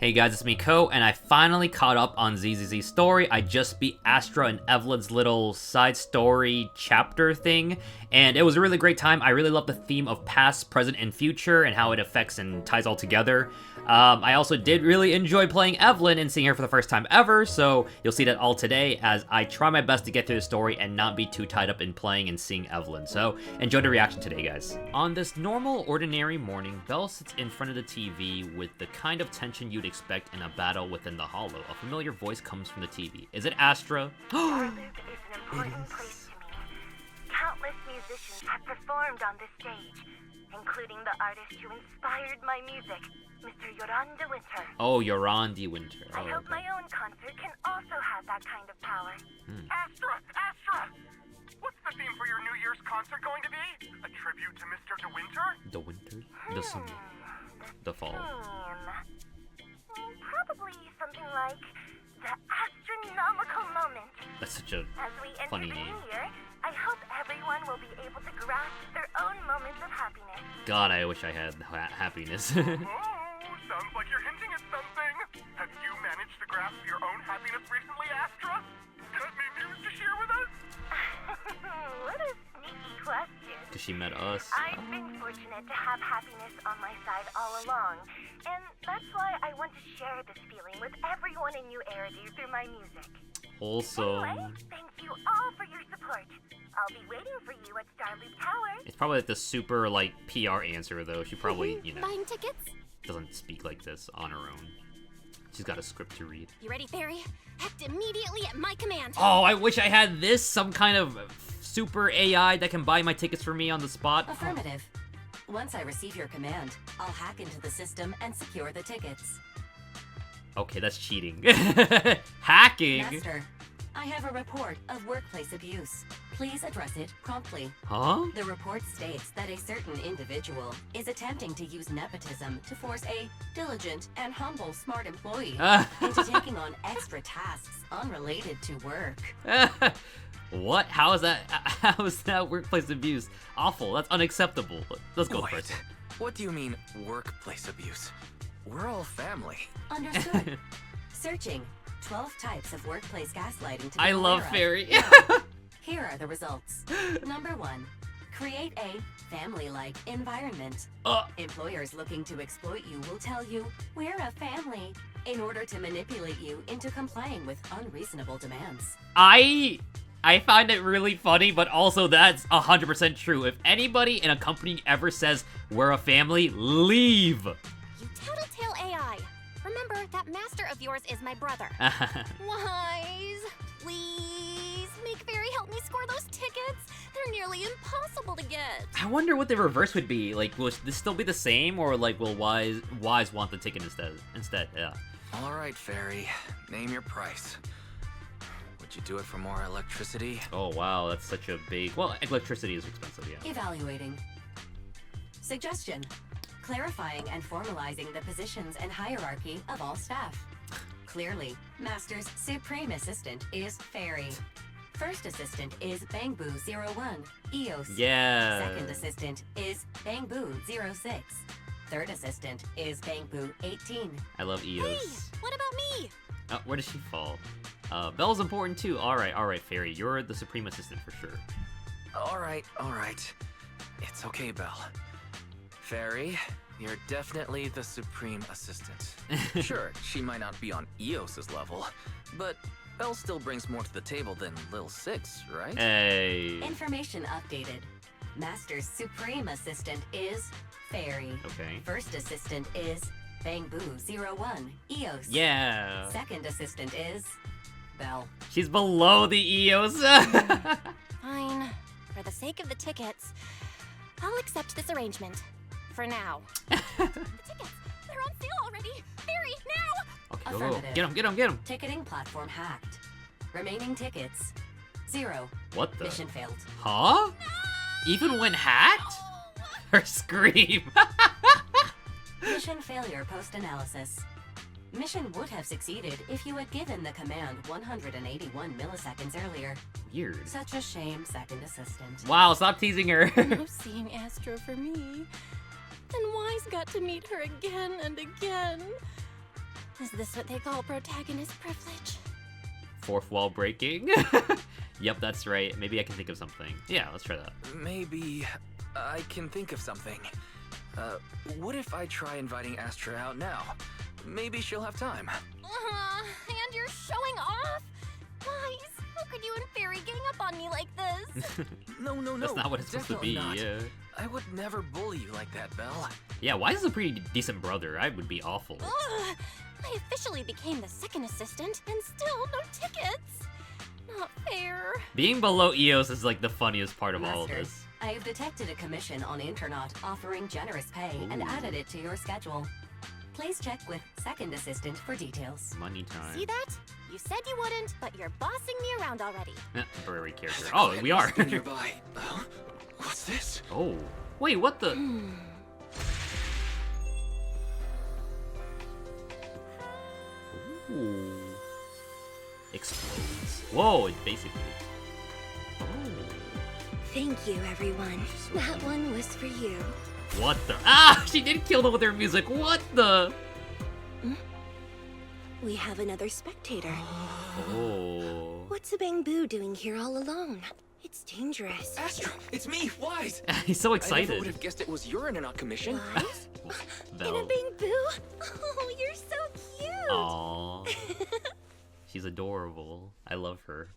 Hey guys, it's me, Ko, and I finally caught up on ZZZ's story. I just beat Astra and Evelyn's little side story chapter thing, and it was a really great time. I really love the theme of past, present, and future, and how it affects and ties all together. I also did really enjoy playing Evelyn and seeing her for the first time ever, so you'll see that all today as I try my best to get through the story and not be too tied up in playing and seeing Evelyn. So enjoy the reaction today, guys. On this normal, ordinary morning, Belle sits in front of the TV with the kind of tension you'd expect in a battle within the hollow. A familiar voice comes from the TV. Is it Astra? Darlib is an important place to me. Countless musicians have performed on this stage, including the artist who inspired my music, Mr. Yoran de Winter. Oh, Yoran de Winter. I hope my own concert can also have that kind of power. Astra! Astra! What's the theme for your New Year's concert going to be? A tribute to Mr. De Winter? The winter? The summer? The fall? Probably something like the astronomical moment. That's such a As we enter funny the name. new year, I hope everyone will be able to grasp their own moments of happiness. God, I wish I had happiness. Oh, sounds like you're hinting at something. Have you managed to grasp your own happiness recently, Astra? Any news to share with us? What a sneaky question. Because she met us. I've been fortunate to have happiness on my side all along, and that's why I want to share this feeling with everyone in New Eridu through my music. Also, Anyway, thank you all for your support. I'll be waiting for you at Starloop Tower. it's probably like the super like PR answer though. She probably, you know, Buying tickets? doesn't speak like this on her own. She's got a script to read. You ready, Fairy? Act immediately at my command. Oh, I wish I had this, some kind of super AI that can buy my tickets for me on the spot. Affirmative. Once I receive your command, I'll hack into the system and secure the tickets. Okay, that's cheating. Hacking? Master, I have a report of workplace abuse. Please address it promptly. Huh? The report states that a certain individual is attempting to use nepotism to force a diligent and humble smart employee into taking on extra tasks unrelated to work. What? How is that workplace abuse? Awful. That's unacceptable. Let's go for it. What do you mean, workplace abuse? We're all family. Understood. Searching 12 types of workplace gaslighting to be I love aware of. Fairy. Here are the results. Number 1. Create a family-like environment. Employers looking to exploit you will tell you, "We're a family," in order to manipulate you into complying with unreasonable demands. I find it really funny, but also that's 100% true. If anybody in a company ever says, "We're a family," leave. You tattletale AI. Remember, that master of yours is my brother. Wise, please, make Fairy help me score those tickets. They're nearly impossible to get. I wonder what the reverse would be. Like, will this still be the same, or like, will Wise want the ticket instead? Yeah. All right, Fairy. Name your price. Would you do it for more electricity? Oh wow, that's such a big. Well, electricity is expensive, yeah. Evaluating. Suggestion. Clarifying and formalizing the positions and hierarchy of all staff. Clearly, Master's Supreme Assistant is Fairy. First Assistant is Bangboo01, EOS. Yeah. Second Assistant is Bangboo06. Third Assistant is Bangboo18. I love Hey, EOS. what about me? Oh, where does she fall? Belle's important too. All right, Fairy. You're the Supreme Assistant for sure. All right. It's okay, Belle. Fairy, you're definitely the Supreme Assistant. Sure, she might not be on EOS's level, but Belle still brings more to the table than Lil Six, right? Hey. Information updated. Master's Supreme Assistant is Fairy. Okay. First Assistant is Bangboo01, EOS. Yeah. Second Assistant is Belle. She's below the EOS. Fine. For the sake of the tickets, I'll accept this arrangement. For now. The tickets, they're on sale already. Fairy, now! Okay, go. Affirmative. Get him. Ticketing platform hacked. Remaining tickets 0. What the? Mission failed. Huh? Even when hacked? Her scream. Mission failure post-analysis. Mission would have succeeded if you had given the command 181 milliseconds earlier. Weird. Such a shame, Second Assistant. Wow, stop teasing her. No seeing Astra for me. Then Wise got to meet her again and again. Is this what they call protagonist privilege? Fourth wall breaking? Yep, that's right. Maybe I can think of something. Yeah, let's try that. Maybe I can think of something. What if I try inviting Astra out now? Maybe she'll have time. And you're showing off? Wise, how could you and Fairy gang up on me like this? No. That's not what it's supposed to be. Not. Yeah. I would never bully you like that, Belle. Yeah, Wise is a pretty decent brother. I would be awful. Ugh, I officially became the second assistant, and still no tickets. Not fair. Being below EOS is like the funniest part of all of Master, this. I have detected a commission on Internaut offering generous pay and added it to your schedule. Please check with second assistant for details. Money time. See that? You said you wouldn't, but you're bossing me around already. Temporary character. Oh, we are. Nearby. What's this? Oh. Wait, what the? Ooh. Explodes. Whoa, it basically. Oh. Thank you, everyone. That one was for you. What the? Ah! She did kill them with her music. What the? We have another spectator. Oh. What's a Bang Boo doing here all alone? It's dangerous. Astra, it's me, Wise. He's so I never would excited. have guessed it was your Internaut commission. Wise? In a Belle. Bang Boo? Oh, you're so cute. Aww. She's adorable. I love her.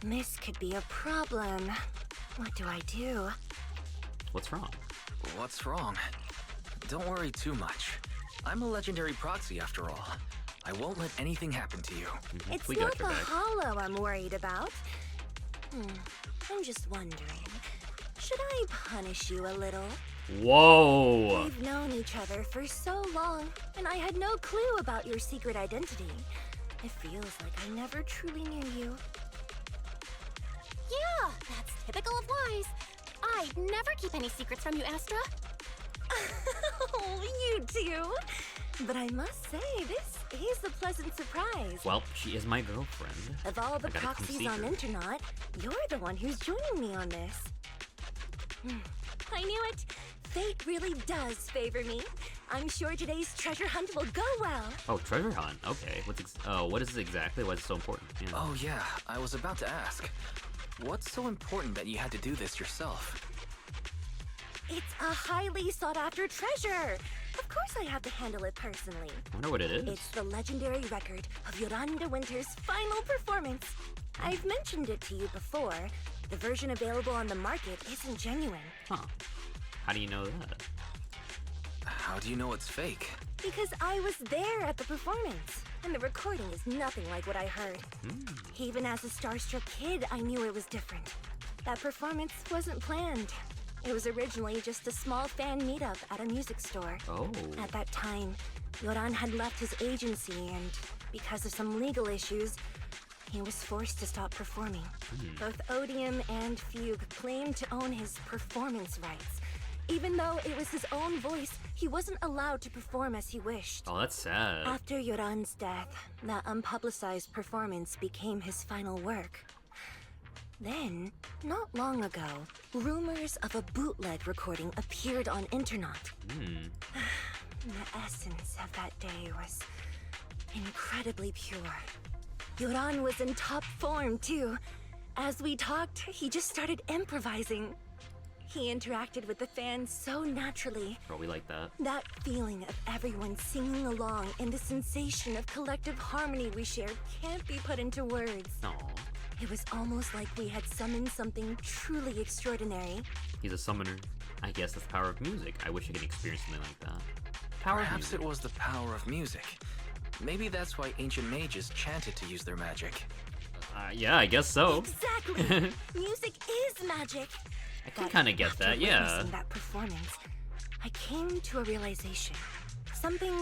This could be a problem. What do I do? What's wrong? What's wrong? Don't worry too much. I'm a legendary proxy after all. I won't let anything happen to you. It's We not got your the back. hollow I'm worried about. I'm just wondering, should I punish you a little? Whoa. We've known each other for so long, and I had no clue about your secret identity. It feels like I never truly knew you. Yeah, that's typical of Wise. I'd never keep any secrets from you, Astra. Oh, you do. But I must say, this is a pleasant surprise. Well, she is my girlfriend. Of all the I gotta come proxies see on her. Internaut, you're the one who's joining me on this. I knew it. Fate really does favor me. I'm sure today's treasure hunt will go well. Oh, treasure hunt. Okay. What is this exactly? Why is it so important? Yeah. Oh yeah, I was about to ask. What's so important that you had to do this yourself? It's a highly sought after treasure. Of course I have to handle it personally. I wonder what it is. It's the legendary record of Yolanda Winter's final performance. I've mentioned it to you before. The version available on the market isn't genuine. Huh. How do you know that? How do you know it's fake? Because I was there at the performance, and the recording is nothing like what I heard. Even as a starstruck kid, I knew it was different. That performance wasn't planned. It was originally just a small fan meetup at a music store. Oh. At that time, Yoran had left his agency, and because of some legal issues, he was forced to stop performing. Both Odium and Fugue claimed to own his performance rights. Even though it was his own voice, he wasn't allowed to perform as he wished. Oh, that's sad. After Yoran's death, that unpublicized performance became his final work. Then, not long ago, rumors of a bootleg recording appeared on Internaut. The essence of that day was incredibly pure. Yoran was in top form, too. As we talked, he just started improvising. He interacted with the fans so naturally. Oh, we like that. That feeling of everyone singing along and the sensation of collective harmony we shared can't be put into words. Aw. It was almost like we had summoned something truly extraordinary. He's a summoner. I guess that's the power of music. I wish I could experience something like that. Power of Perhaps music. it was the power of music. Maybe that's why ancient mages chanted to use their magic. Yeah, I guess so. Exactly! Music is magic! I can But kind of get after that, yeah. witnessing that performance, I came to a realization. Something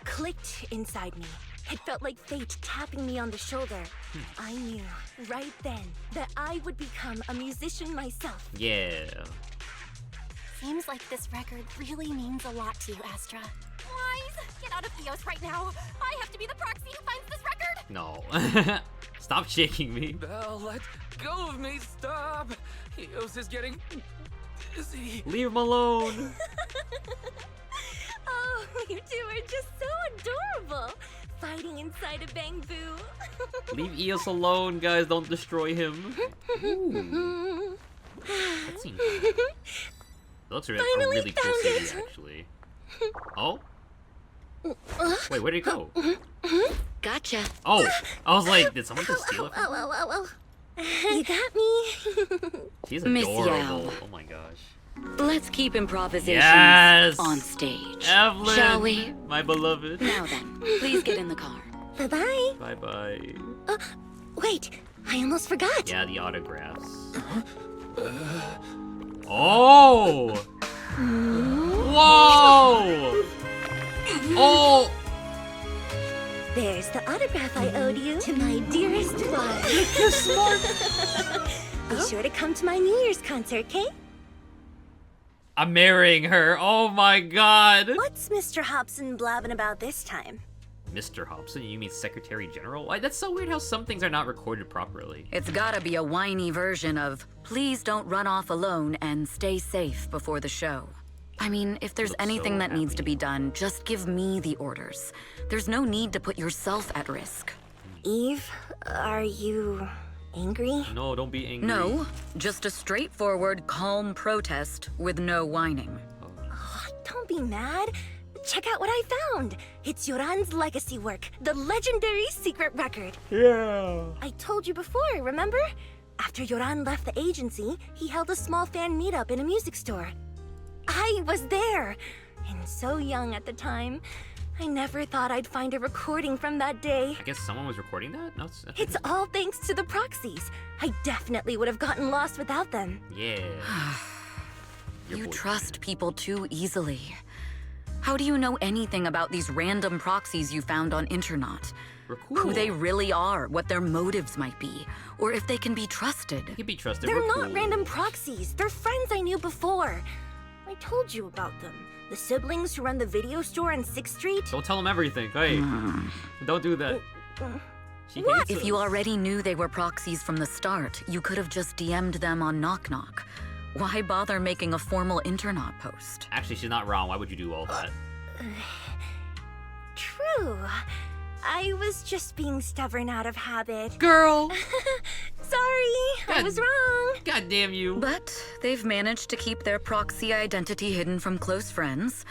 clicked inside me. It felt like fate tapping me on the shoulder. I knew, right then, that I would become a musician myself. Yeah. Seems like this record really means a lot to you, Astra. Wise, get out of EOS right now. I have to be the proxy who finds this record. No. Stop shaking me. Belle, let go of me, stop! Eos is getting dizzy. Leave him alone. Oh, you two are just so adorable. fighting inside a bamboo. Leave Eos alone, guys. Don't destroy him. Ooh. That seems... That looks like a really cool city, actually. Oh? Wait, where'd it go? Gotcha. Oh! I was like, did someone just steal it from her? Oh. You got me. She's Miss adorable. Yao. Oh my gosh. Let's keep improvisations Yes! on stage. Evelyn! Shall we? My beloved. Now then, please get in the car. Bye-bye. Bye-bye. Wait, I almost forgot. Yeah, the autographs. Oh! Whoa! Oh! There's the autograph I owed you to my dearest one. You're smart. Be sure to come to my New Year's concert, okay? I'm marrying her. Oh my god. What's Mr. Hobson blabbing about this time? Mr. Hobson? You mean Secretary General? Why, that's so weird how some things are not recorded properly. It's gotta be a whiny version of, please don't run off alone and stay safe before the show. I mean, if there's Looks anything so that needs to happy. be done, just give me the orders. There's no need to put yourself at risk. Eve, are you angry? No, don't be angry. No, just a straightforward, calm protest with no whining. Oh, don't be mad. Check out what I found. It's Yoran's legacy work, the legendary secret record. Yeah. I told you before, remember? After Yoran left the agency, he held a small fan meetup in a music store. I was there, and so young at the time. I never thought I'd find a recording from that day. I guess someone was recording that? No, It's all thanks to the proxies. I definitely would have gotten lost without them. Yeah. Your You boy. trust people too easily. How do you know anything about these random proxies you found on Internaut? We're cool. Who they really are, what their motives might be, or if they can be trusted. They can be trusted. They're We're not cool. random proxies. They're friends I knew before. I told you about them. The siblings who run the video store on 6th Street. Don't tell them everything. Hey, don't do that. She hates If us. you already knew they were proxies from the start, you could have just DM'd them on Knock Knock. Why bother making a formal Internaut post? Actually, she's not wrong. Why would you do all that? True. I was just being stubborn out of habit. Girl! Sorry, I God- was wrong. God damn you. But they've managed to keep their proxy identity hidden from close friends,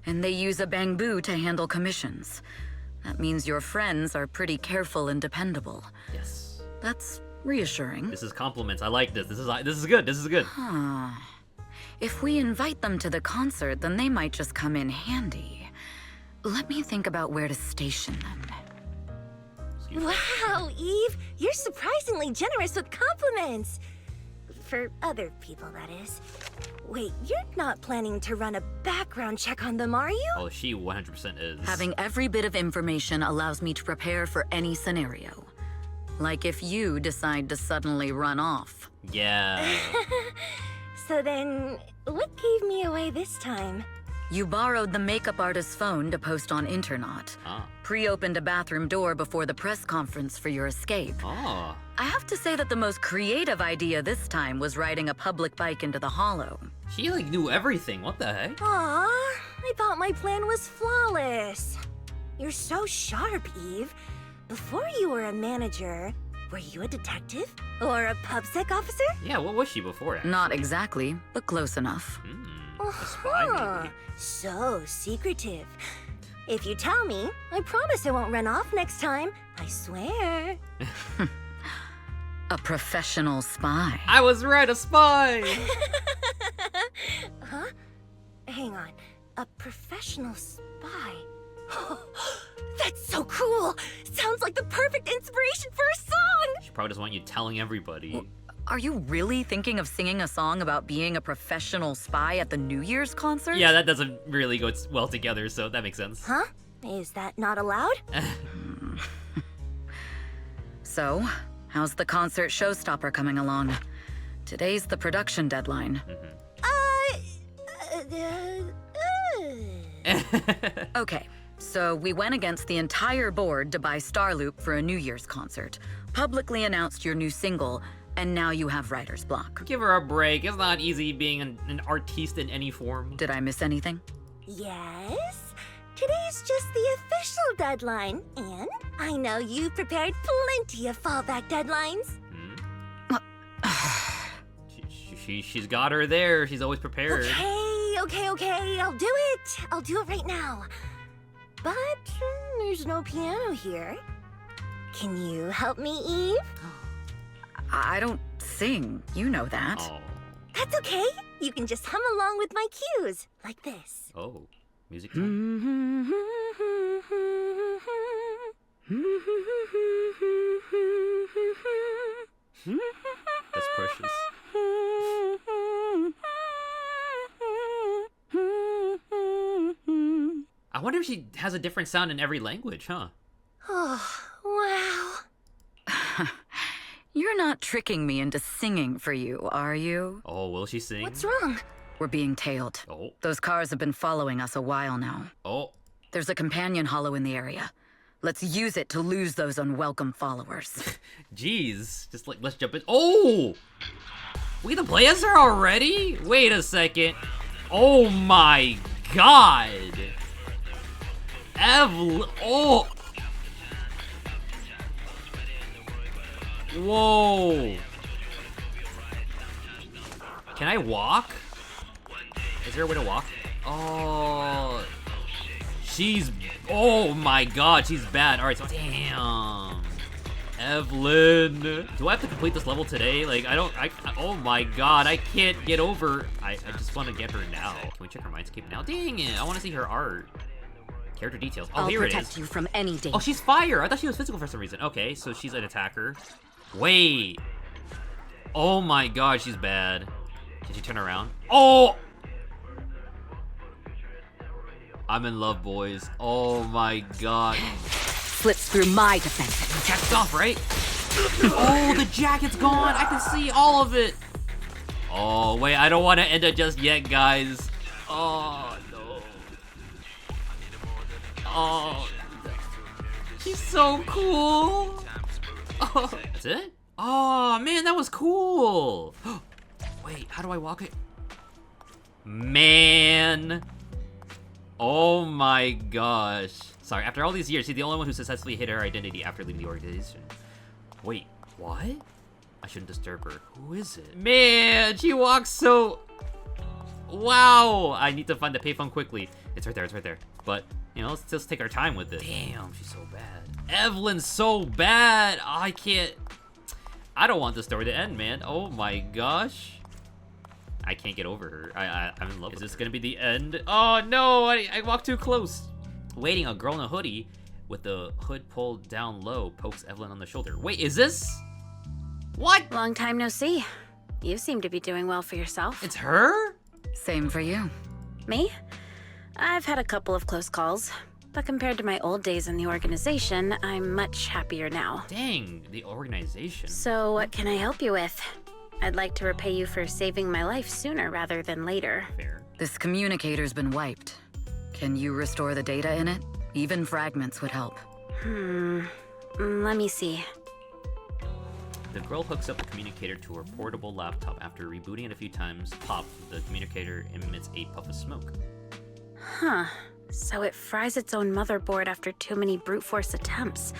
and they use a bamboo to handle commissions. That means your friends are pretty careful and dependable. Yes. That's reassuring. This is compliments. I like this. This is good. This is good. Huh. If we invite them to the concert, then they might just come in handy. Let me think about where to station them. Excuse me. Wow, Eve, you're surprisingly generous with compliments. For other people, that is. Wait, you're not planning to run a background check on them, are you? Oh, she 100% is. Having every bit of information allows me to prepare for any scenario. Like if you decide to suddenly run off. Yeah. So then, what gave me away this time? You borrowed the makeup artist's phone to post on Internaut. Ah. Pre-opened a bathroom door before the press conference for your escape. Oh. I have to say that the most creative idea this time was riding a public bike into the hollow. She like knew everything. What the heck? Aw, I thought my plan was flawless. You're so sharp, Eve. Before you were a manager, were you a detective? Or a PubSec officer? Yeah, what was she before? Actually? Not exactly, but close enough. A spy, maybe. So secretive. If you tell me, I promise I won't run off next time. I swear. A professional spy. I was right, a spy. Huh? Hang on. A professional spy. That's so cool! Sounds like the perfect inspiration for a song! She probably doesn't want you telling everybody. Are you really thinking of singing a song about being a professional spy at the New Year's concert? Yeah, that doesn't really go well together, so that makes sense. Huh? Is that not allowed? So, how's the concert showstopper coming along? Today's the production deadline. Okay, so we went against the entire board to buy Starloop for a New Year's concert, publicly announced your new single, and now you have writer's block. Give her a break. It's not easy being an artiste in any form. Did I miss anything? Yes? Today's just the official deadline, and I know you've prepared plenty of fallback deadlines. She's got her there. She's always prepared. Okay. I'll do it right now. But there's no piano here. Can you help me, Eve? I don't sing. You know that. Oh. That's okay. You can just hum along with my cues, like this. Oh. Music time. That's precious. I wonder if she has a different sound in every language, huh? Oh, wow. You're not tricking me into singing for you, are you? Oh, will she sing? What's wrong? We're being tailed. Oh. Those cars have been following us a while now. Oh. There's a companion hollow in the area. Let's use it to lose those unwelcome followers. Jeez. Just like, let's jump in. Oh! We get to play as her already? Wait a second. Oh my god. Evelyn. Oh. Whoa. Can I walk? Is there a way to walk? Oh. She's... Oh my god, she's bad. Alright, so... Damn. Evelyn. Do I have to complete this level today? Like, oh my god, I can't get over... I just want to get her now. Can we check her mindscape now? Dang it, I want to see her art. Character details. Oh, here it is. I'll protect you from any danger. Oh, she's fire. I thought she was physical for some reason. Okay, so she's an attacker. Wait. Oh my god, she's bad. Did she turn around? Oh! I'm in love, boys. Oh my god. Slips through my defense. The jacket's off, right? Oh, the jacket's gone. I can see all of it. Oh, wait. I don't want to end it just yet, guys. Oh, no. Oh. She's so cool. Oh, that's it? Oh, man, that was cool. Wait, how do I walk it? Man. Oh my gosh. Sorry, after all these years, she's the only one who successfully hid her identity after leaving the organization. Wait, what? I shouldn't disturb her. Who is it? Man, she walks so... Wow! I need to find the payphone quickly. It's right there. But, you know, let's just take our time with it. Damn, she's so bad. Evelyn's so bad! I can't... I don't want the story to end, man. Oh my gosh. I can't get over her. I'm in love. Is this gonna be the end? Oh no, I walked too close. Waiting, a girl in a hoodie with the hood pulled down low pokes Evelyn on the shoulder. Wait, is this? What? Long time no see. You seem to be doing well for yourself. It's her? Same for you. Me? I've had a couple of close calls, but compared to my old days in the organization, I'm much happier now. Dang, the organization. So what can I help you with? I'd like to repay you for saving my life sooner rather than later. Fair. This communicator's been wiped. Can you restore the data in it? Even fragments would help. Let me see. The girl hooks up the communicator to her portable laptop. After rebooting it a few times, pop, the communicator emits a puff of smoke. Huh. So it fries its own motherboard after too many brute force attempts.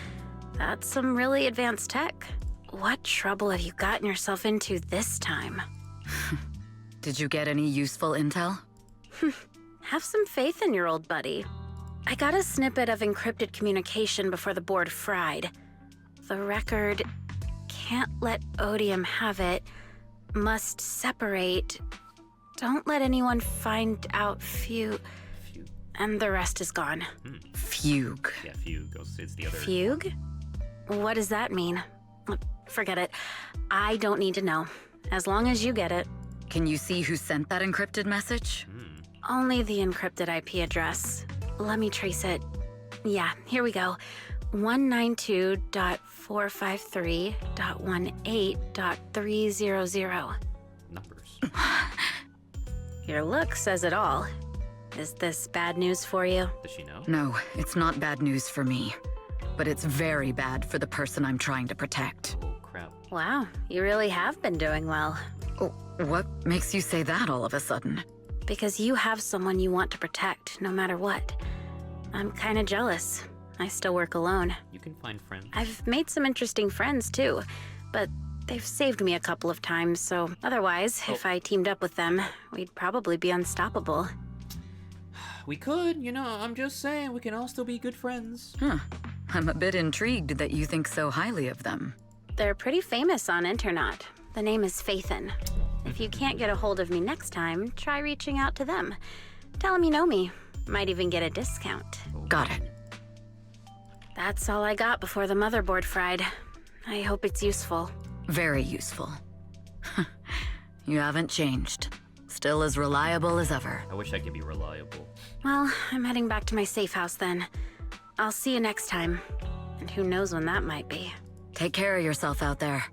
That's some really advanced tech. What trouble have you gotten yourself into this time? Did you get any useful intel? Have some faith in your old buddy. I got a snippet of encrypted communication before the board fried. The record can't let Odium have it. Must separate. Don't let anyone find out Fugue. And the rest is gone. Fugue. Yeah, Fugue goes. It's the other. Fugue? What does that mean? Forget it. I don't need to know. As long as you get it. Can you see who sent that encrypted message? Only the encrypted IP address. Let me trace it. Yeah, here we go. 192.453.18.300. Numbers. Your look says it all. Is this bad news for you? Does she know? No, it's not bad news for me. But it's very bad for the person I'm trying to protect. Oh, crap. Wow, you really have been doing well. Oh, what makes you say that all of a sudden? Because you have someone you want to protect, no matter what. I'm kinda jealous. I still work alone. You can find friends. I've made some interesting friends too, but they've saved me a couple of times, so otherwise, if I teamed up with them, we'd probably be unstoppable. We could, you know, I'm just saying, we can all still be good friends. Huh. I'm a bit intrigued that you think so highly of them. They're pretty famous on internet. The name is Faithin. If you can't get a hold of me next time, try reaching out to them. Tell them you know me. Might even get a discount. Got it. That's all I got before the motherboard fried. I hope it's useful. Very useful. You haven't changed. Still as reliable as ever. I wish I could be reliable. Well, I'm heading back to my safe house then. I'll see you next time. And who knows when that might be. Take care of yourself out there.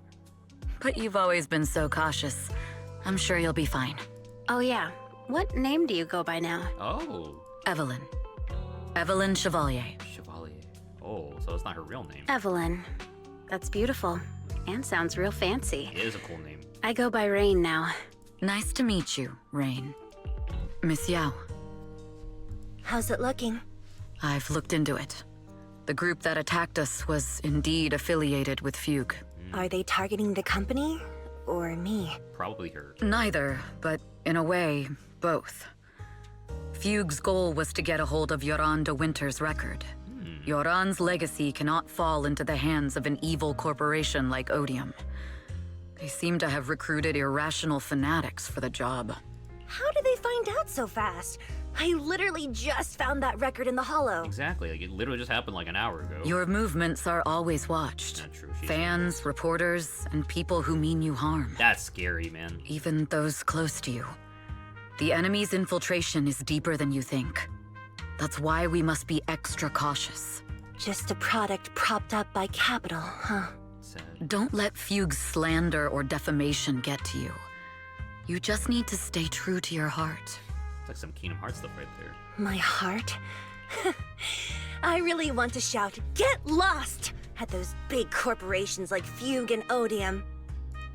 But you've always been so cautious. I'm sure you'll be fine. Oh yeah, what name do you go by now? Oh. Evelyn. Evelyn Chevalier. Chevalier. Oh, so it's not her real name. Evelyn. That's beautiful. And sounds real fancy. It is a cool name. I go by Rain now. Nice to meet you, Rain. Miss Yao. How's it looking? I've looked into it. The group that attacked us was indeed affiliated with Fugue. Are they targeting the company or me? Probably her. Neither, but in a way, both. Fugue's goal was to get a hold of Yoran de Winter's record. Yoran's legacy cannot fall into the hands of an evil corporation like Odium. They seem to have recruited irrational fanatics for the job. How did they find out so fast? I literally just found that record in the hollow. Exactly, like it literally just happened like an hour ago. Your movements are always watched. Not true. Fans, reporters, and people who mean you harm. That's scary, man. Even those close to you. The enemy's infiltration is deeper than you think. That's why we must be extra cautious. Just a product propped up by capital, huh? Sad. Don't let Fugue's slander or defamation get to you. You just need to stay true to your heart. It's like some Kingdom Hearts stuff right there. My heart? I really want to shout, "Get lost!" at those big corporations like Fugue and Odium.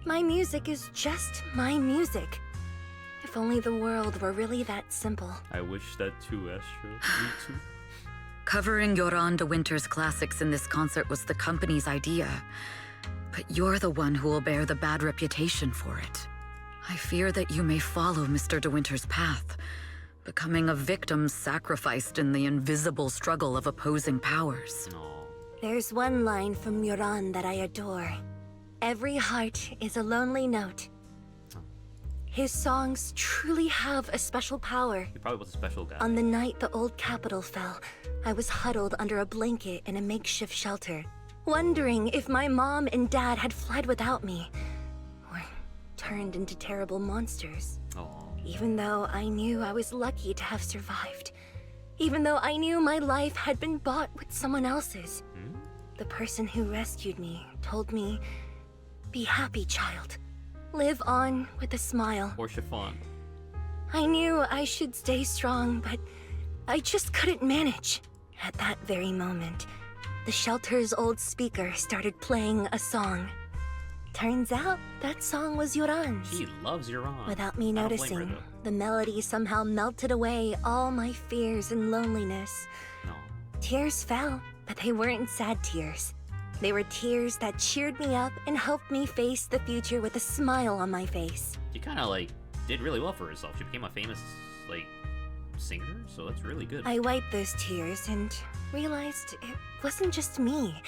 My music is just my music. If only the world were really that simple. I wish that too, Astra. Me too. Covering Yoran de Winter's classics in this concert was the company's idea. But you're the one who will bear the bad reputation for it. I fear that you may follow Mr. de Winter's path, becoming a victim sacrificed in the invisible struggle of opposing powers. No. There's one line from Yoran that I adore. Every heart is a lonely note. His songs truly have a special power. He probably was a special guy. On the night the old capital fell, I was huddled under a blanket in a makeshift shelter, wondering if my mom and dad had fled without me, or turned into terrible monsters. Oh. Even though I knew I was lucky to have survived. Even though I knew my life had been bought with someone else's. The person who rescued me told me, "Be happy, child. Live on with a smile." Or chiffon. I knew I should stay strong, but I just couldn't manage. At that very moment, the shelter's old speaker started playing a song. Turns out, that song was Yoran's. She loves Yoran. Without me I don't blame her, noticing, though. the melody somehow melted away all my fears and loneliness. No. Tears fell, but they weren't sad tears. They were tears that cheered me up and helped me face the future with a smile on my face. She kind of like did really well for herself. She became a famous like singer, so that's really good. I wiped those tears and realized it wasn't just me.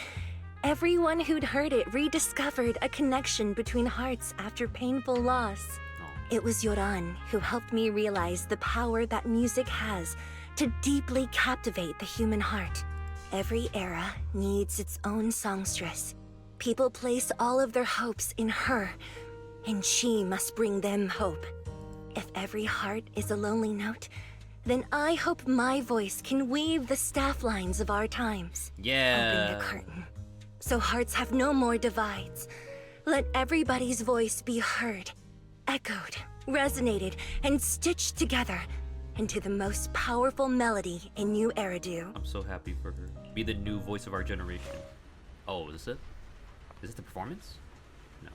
Everyone who'd heard it rediscovered a connection between hearts after painful loss. No. It was Yoran who helped me realize the power that music has to deeply captivate the human heart. Every era needs its own songstress. People place all of their hopes in her, and she must bring them hope. If every heart is a lonely note, then I hope my voice can weave the staff lines of our times. Yeah. Open the curtain, so hearts have no more divides. Let everybody's voice be heard, echoed, resonated, and stitched together into the most powerful melody in New Eridu. I'm so happy for her. Be the new voice of our generation. Oh, is this it? Is this the performance? No.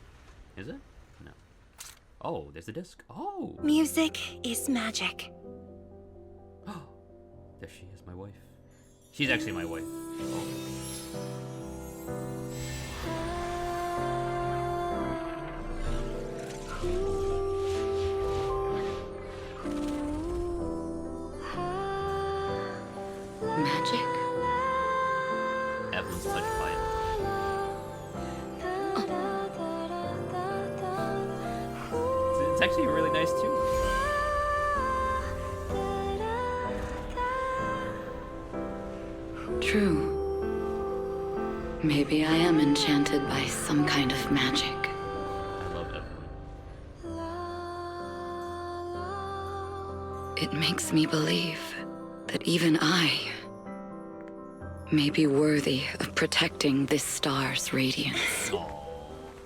Is it? No. Oh, there's the disc. Oh. Music is magic. There she is, my wife. She's actually my wife. Oh. Magic? Evelyn's touched by it. It's actually really nice too. True. Maybe I am enchanted by some kind of magic. I love Evelyn. It makes me believe that even I may be worthy of protecting this star's radiance. Aww.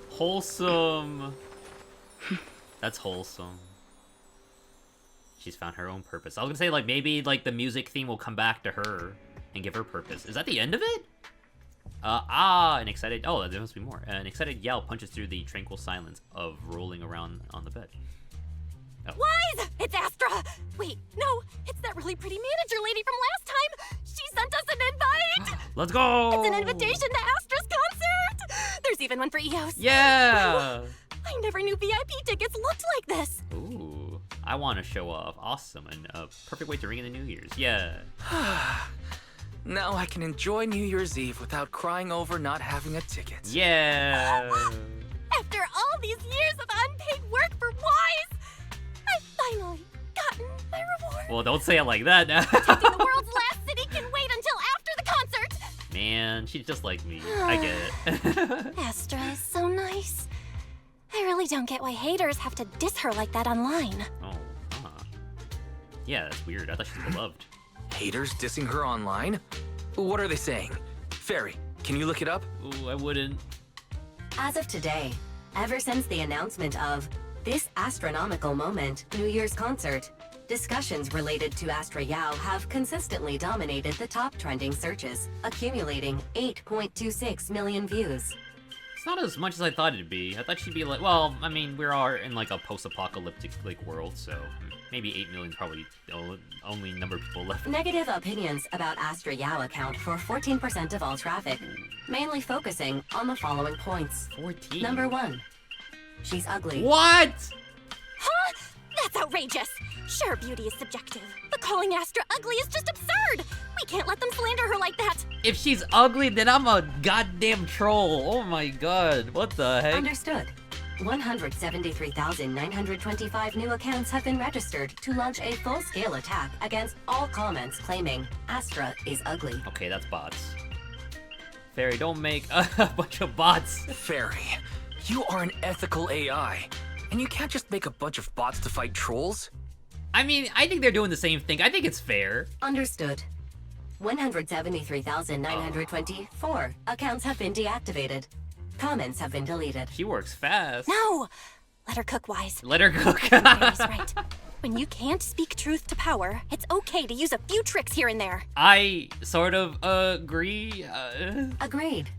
Wholesome. That's wholesome. She's found her own purpose. I was gonna say, like, maybe, like, the music theme will come back to her and give her purpose. Is that the end of it? An excited... Oh, there must be more. An excited yell punches through the tranquil silence of rolling around on the bed. Oh. Wise! It's Astra! Wait, no, it's that really pretty manager lady from last time! She sent us an invite! Let's go! It's an invitation to Astra's concert! There's even one for EOS. Yeah! I never knew VIP tickets looked like this! Ooh, I want to show off. Awesome, and a perfect way to ring in the New Year's. Yeah. Now I can enjoy New Year's Eve without crying over not having a ticket. Yeah! After all these years of unpaid work for Wise, I've finally gotten my reward. Well, don't say it like that now. Protecting the world's last city can wait until after the concert! Man, she's just like me. I get it. Astra is so nice. I really don't get why haters have to diss her like that online. Oh, huh. Yeah, that's weird. I thought she was beloved. Haters dissing her online? What are they saying? Fairy, can you look it up? Ooh, I wouldn't. As of today, ever since the announcement of this astronomical moment New Year's concert, discussions related to Astra Yao have consistently dominated the top trending searches, accumulating 8.26 million views. It's not as much as I thought it'd be. I thought she'd be like, well, I mean, we are in like a post-apocalyptic like world, so maybe 8 million probably the only number of people left. Negative opinions about Astra Yao account for 14% of all traffic, mainly focusing on the following points. 14? Number 1. She's ugly. What? Huh? That's outrageous! Sure, beauty is subjective, but calling Astra ugly is just absurd! We can't let them slander her like that! If she's ugly, then I'm a goddamn troll. Oh my god, what the heck? Understood. 173,925 new accounts have been registered to launch a full-scale attack against all comments claiming Astra is ugly. Okay, that's bots. Fairy, don't make a bunch of bots. Fairy, you are an ethical AI, and you can't just make a bunch of bots to fight trolls. I mean, I think they're doing the same thing. I think it's fair. Understood. 173,924 accounts have been deactivated. Comments have been deleted. She works fast. No! Let her cook, Wise. Let her cook. Fairy's right. When you can't speak truth to power, it's okay to use a few tricks here and there. I sort of agree. Agreed.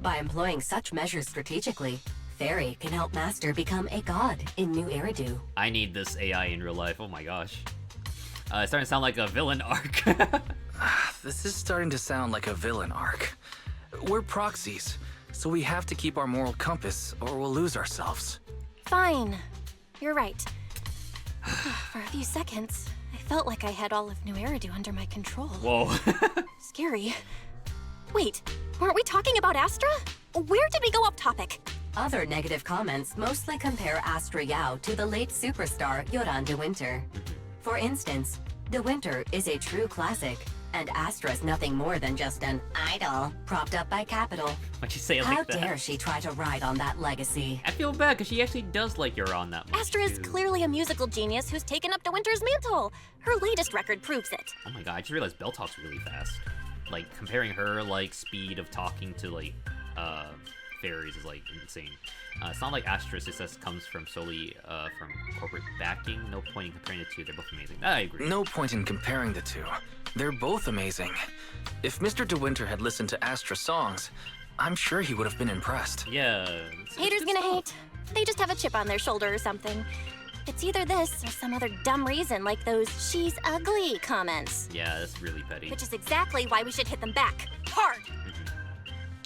By employing such measures strategically, Fairy can help Master become a god in New Eridu. I need this AI in real life. Oh my gosh. It's starting to sound like a villain arc. This is starting to sound like a villain arc. We're proxies, so we have to keep our moral compass or we'll lose ourselves. Fine. You're right. For a few seconds, I felt like I had all of New Eridu under my control. Whoa. Scary. Wait, weren't we talking about Astra? Where did we go off topic? Other negative comments mostly compare Astra Yao to the late superstar Yoran de Winter. For instance, De Winter is a true classic, and Astra's nothing more than just an idol propped up by capital. Why'd you say it How like that? dare she try to ride on that legacy? I feel bad because she actually does like Euron that much. Astra is too. clearly a musical genius who's taken up De Winter's mantle. Her latest record proves it. Oh my god, I just realized Belle talks really fast. Like, comparing her, like, speed of talking to, like, fairies is, like, insane. It's not like Astra's success comes from solely, from corporate backing. No point in comparing the two. They're both amazing. I agree. No point in comparing the two. They're both amazing. If Mr. De Winter had listened to Astra songs, I'm sure he would have been impressed. Yeah. Haters good gonna stuff. hate. They just have a chip on their shoulder or something. It's either this or some other dumb reason like those "she's ugly" comments. Yeah, that's really petty. Which is exactly why we should hit them back. Hard!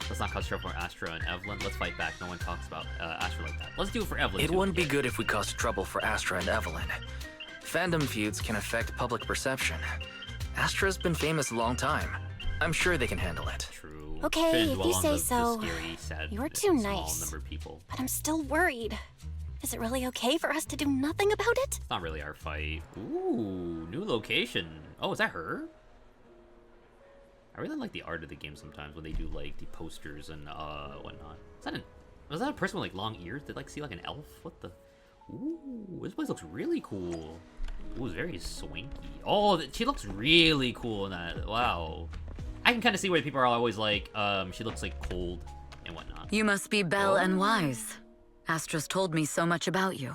Let's not cause trouble for Astra and Evelyn. Let's fight back. No one talks about Astra like that. Let's do it for Evelyn. It wouldn't be good if we caused trouble for Astra and Evelyn. Fandom feuds can affect public perception. Astra's been famous a long time. I'm sure they can handle it. True. Okay, Shouldn't if you dwell on say the so. scary, sad, You're too small nice. number of people. But I'm still worried. Is it really okay for us to do nothing about it? It's not really our fight. Ooh, new location. Oh, is that her? I really like the art of the game sometimes when they do like the posters and whatnot. Was that a person with like long ears? Did like see like an elf? What the? Ooh, this place looks really cool. Ooh, it's very swanky. Oh, she looks really cool in that. Wow. I can kind of see where people are always like, she looks like cold and whatnot. You must be Belle and Wise. Astra's told me so much about you.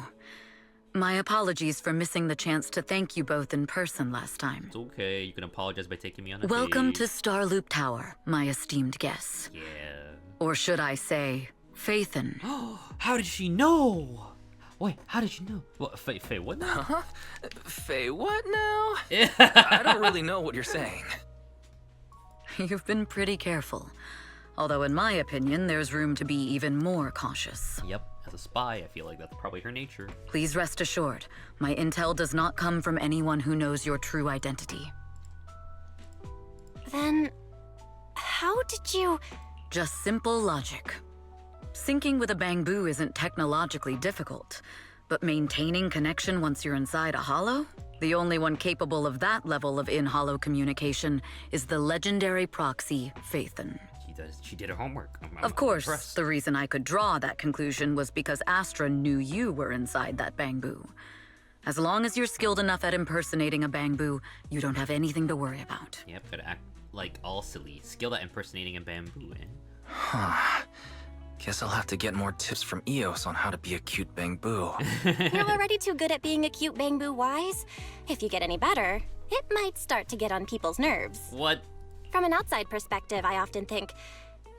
My apologies for missing the chance to thank you both in person last time. It's okay. You can apologize by taking me on a Welcome date. to Starloop Tower, my esteemed guests. Yeah. Or should I say, Faithen. How did she know? Wait, how did you know? What, Faye, what now? Huh? Faye, what now? I don't really know what you're saying. You've been pretty careful. Although in my opinion, there's room to be even more cautious. Yep, as a spy, I feel like that's probably her nature. Please rest assured, my intel does not come from anyone who knows your true identity. Then, how did you... Just simple logic. Syncing with a bamboo isn't technologically difficult, but maintaining connection once you're inside a hollow? The only one capable of that level of in-hollow communication is the legendary proxy, Faithen. She did her homework. I'm Of course, impressed. the reason I could draw that conclusion was because Astra knew you were inside that bamboo. As long as you're skilled enough at impersonating a bamboo, you don't have anything to worry about. Yep, gotta act like all silly. Skilled at impersonating a bamboo, eh? Huh. Guess I'll have to get more tips from Eos on how to be a cute bamboo. You're already too good at being a cute bamboo, Wise. If you get any better, it might start to get on people's nerves. What? From an outside perspective, I often think,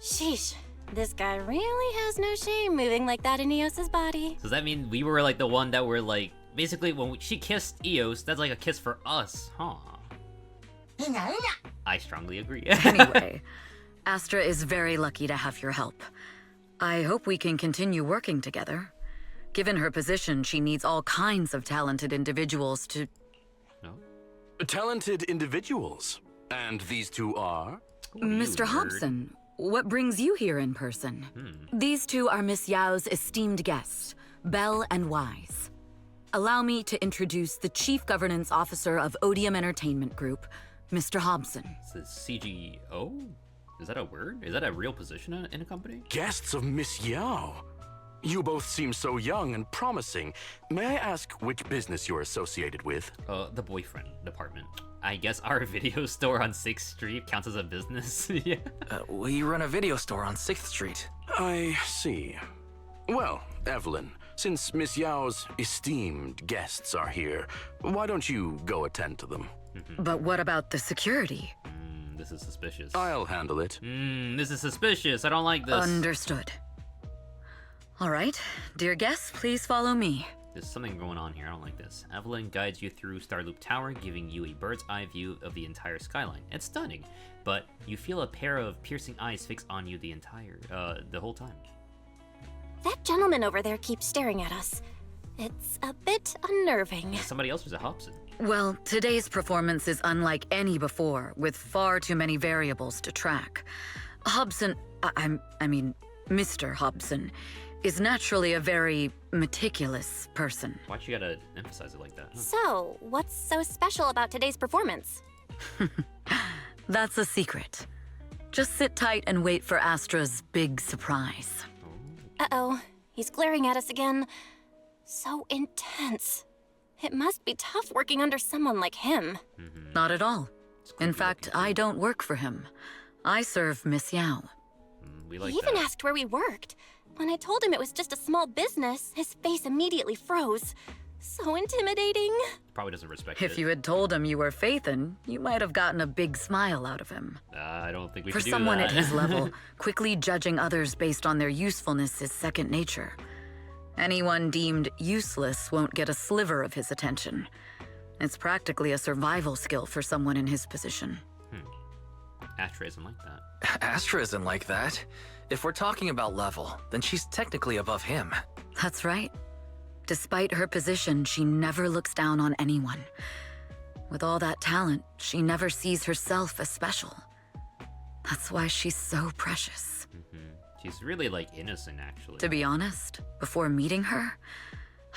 sheesh, this guy really has no shame moving like that in Eos's body. Does that mean we were like the one that were like, basically when she kissed Eos, that's like a kiss for us, huh? I strongly agree. Anyway, Astra is very lucky to have your help. I hope we can continue working together. Given her position, she needs all kinds of talented individuals to... No? Talented individuals? And these two are? Mr. Hobson, what brings you here in person? These two are Miss Yao's esteemed guests, Belle and Wise. Allow me to introduce the Chief Governance Officer of Odium Entertainment Group, Mr. Hobson. It's CGO? Is that a word? Is that a real position in a company? Guests of Miss Yao. You both seem so young and promising. May I ask which business you're associated with? The boyfriend department. I guess our video store on 6th Street counts as a business. Yeah. We run a video store on 6th Street. I see. Well, Evelyn, since Miss Yao's esteemed guests are here, why don't you go attend to them? But what about the security? This is suspicious. I'll handle it. This is suspicious. I don't like this. Understood. All right, dear guests, please follow me. There's something going on here. I don't like this. Evelyn guides you through Starloop Tower, giving you a bird's eye view of the entire skyline. It's stunning, but you feel a pair of piercing eyes fixed on you the whole time. That gentleman over there keeps staring at us. It's a bit unnerving. Somebody else was a Hobson. Well, today's performance is unlike any before, with far too many variables to track. Hobson, I mean, Mr. Hobson, is naturally a very meticulous person. Why'd you gotta emphasize it like that? Huh? So, what's so special about today's performance? That's a secret. Just sit tight and wait for Astra's big surprise. Uh-oh, he's glaring at us again. So intense. It must be tough working under someone like him. Not at all. In fact, I don't work for him. I serve Miss Yao. We like He even that. asked where we worked. When I told him it was just a small business, his face immediately froze. So intimidating. Probably doesn't respect If it. you had told him you were Faithen, you might have gotten a big smile out of him. I don't think we For should do someone that. at his level, quickly judging others based on their usefulness is second nature. Anyone deemed useless won't get a sliver of his attention. It's practically a survival skill for someone in his position. Astra isn't like that. Astra isn't like that. If we're talking about level, then she's technically above him. That's right. Despite her position, she never looks down on anyone. With all that talent, she never sees herself as special. That's why she's so precious. She's really, like, innocent, actually. To be honest, before meeting her,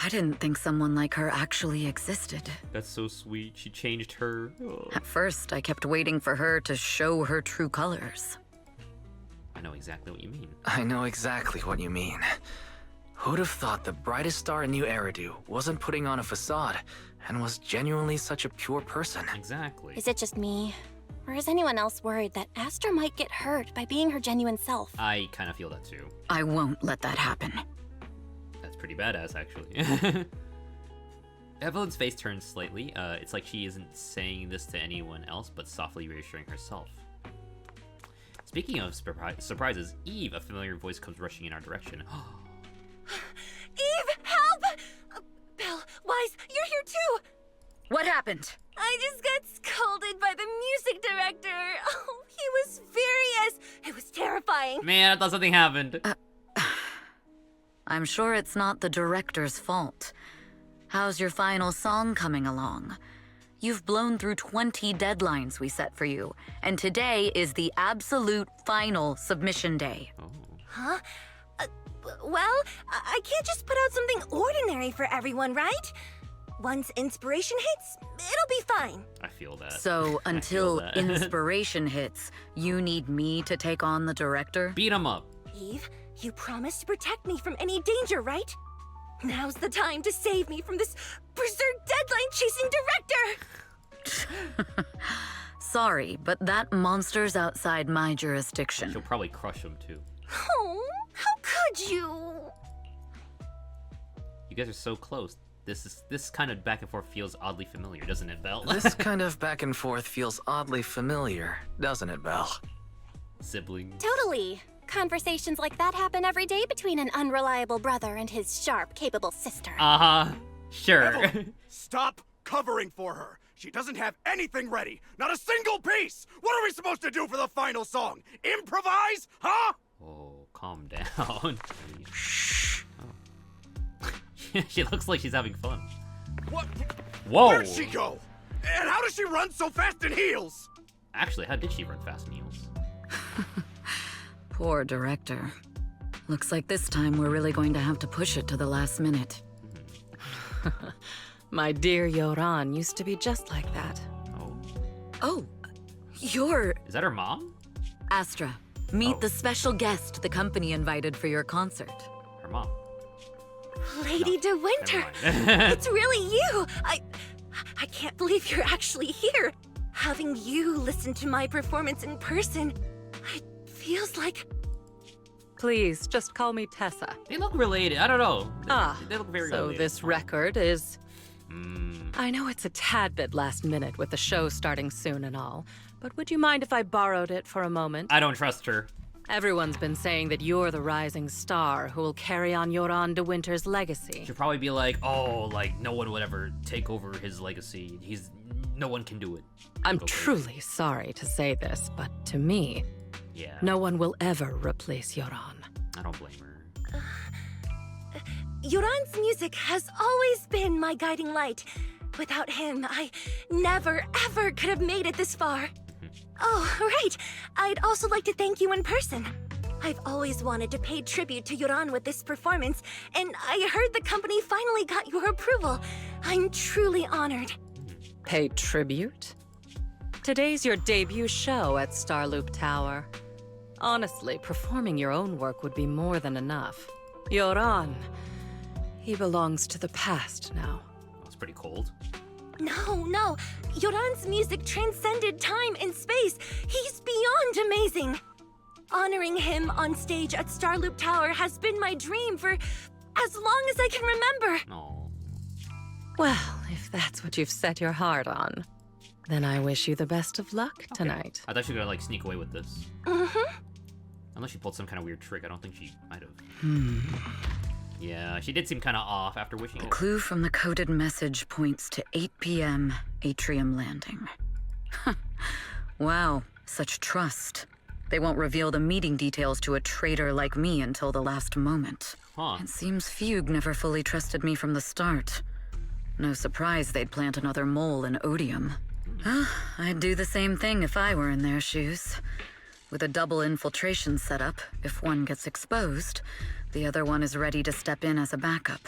I didn't think someone like her actually existed. That's so sweet. She changed her. Oh. At first, I kept waiting for her to show her true colors. I know exactly what you mean. I know exactly what you mean. Who'd have thought the brightest star in New Eridu wasn't putting on a facade and was genuinely such a pure person? Exactly. Is it just me? Or is anyone else worried that Astra might get hurt by being her genuine self? I kind of feel that too. I won't let that happen. That's pretty badass, actually. Evelyn's face turns slightly. It's like she isn't saying this to anyone else, but softly reassuring herself. Speaking of surprises, Eve, a familiar voice, comes rushing in our direction. Eve, help! Belle, Wise, you're here too! What happened? I just got scolded by the music director. Oh, he was furious. It was terrifying. Man, I thought something happened. I'm sure it's not the director's fault. How's your final song coming along? You've blown through 20 deadlines we set for you, and today is the absolute final submission day. Huh? Well, I can't just put out something ordinary for everyone, right? Once inspiration hits, it'll be fine. I feel that. So until inspiration hits, you need me to take on the director? Beat him up. Eve, you promised to protect me from any danger, right? Now's the time to save me from this berserk deadline-chasing director! Sorry, but that monster's outside my jurisdiction. She'll probably crush him, too. Oh, how could you? You guys are so close. This kind of back and forth feels oddly familiar, doesn't it, Belle? This kind of back and forth feels oddly familiar, doesn't it, Belle? Siblings. Totally. Conversations like that happen every day between an unreliable brother and his sharp, capable sister. Uh-huh. Sure. Evelyn, stop covering for her. She doesn't have anything ready. Not a single piece. What are we supposed to do for the final song? Improvise? Huh? Oh, calm down. Shh. Oh. She looks like she's having fun. What? Whoa. Where'd she go? And how does she run so fast in heels? Actually, how did she run fast in heels? Poor director. Looks like this time we're really going to have to push it to the last minute. My dear Yoran used to be just like that. Oh, you're... Is that her mom? Astra, meet the special guest the company invited for your concert. Her mom. Lady De Winter, it's really you. I can't believe you're actually here. Having you listen to my performance in person, it feels like... Please, just call me Tessa. They look related. I don't know. They look very so related. This record is... I know it's a tad bit last minute with the show starting soon and all, but would you mind if I borrowed it for a moment? I don't trust her. Everyone's been saying that you're the rising star who will carry on Yoran De Winter's legacy. She'll probably be like, oh, like, no one would ever take over his legacy. No one can do it. I'm truly sorry to say this, but to me, no one will ever replace Yoran. I don't blame her. Yoran's music has always been my guiding light. Without him, I never, ever could have made it this far. Oh, right. I'd also like to thank you in person. I've always wanted to pay tribute to Yoran with this performance, and I heard the company finally got your approval. I'm truly honored. Pay tribute? Today's your debut show at Starloop Tower. Honestly, performing your own work would be more than enough. Yoran, he belongs to the past now. That's pretty cold. No. Yoran's music transcended time and space. He's beyond amazing. Honoring him on stage at Starloop Tower has been my dream for as long as I can remember. Oh. Well, if that's what you've set your heart on, then I wish you the best of luck tonight. I thought she was gonna, like, sneak away with this. Mm-hmm. Unless she pulled some kind of weird trick. I don't think she might have. Yeah, she did seem kind of off after wishing The it. clue from the coded message points to 8 p.m. Atrium Landing. Wow, such trust. They won't reveal the meeting details to a traitor like me until the last moment. Huh. It seems Fugue never fully trusted me from the start. No surprise they'd plant another mole in Odium. I'd do the same thing if I were in their shoes. With a double infiltration setup, if one gets exposed, the other one is ready to step in as a backup.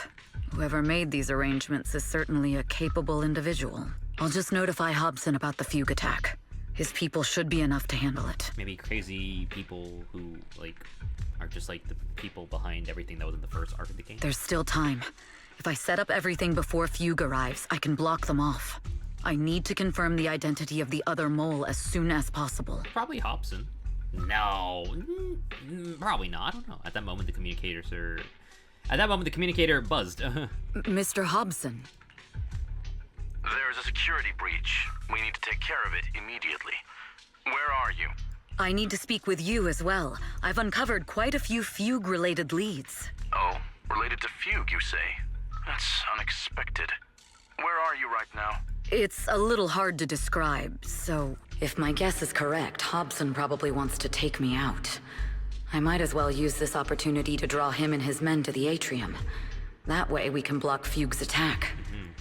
Whoever made these arrangements is certainly a capable individual. I'll just notify Hobson about the Fugue attack. His people should be enough to handle it. Maybe crazy people who, like, are just like the people behind everything that was in the first arc of the game. There's still time. If I set up everything before Fugue arrives, I can block them off. I need to confirm the identity of the other mole as soon as possible. Probably Hobson. No, probably not. I don't know. At that moment, the communicator buzzed. Mr. Hobson. There's a security breach. We need to take care of it immediately. Where are you? I need to speak with you as well. I've uncovered quite a few Fugue-related leads. Oh, related to Fugue, you say? That's unexpected. Where are you right now? It's a little hard to describe, so if my guess is correct, Hobson probably wants to take me out. I might as well use this opportunity to draw him and his men to the atrium. That way we can block Fugue's attack.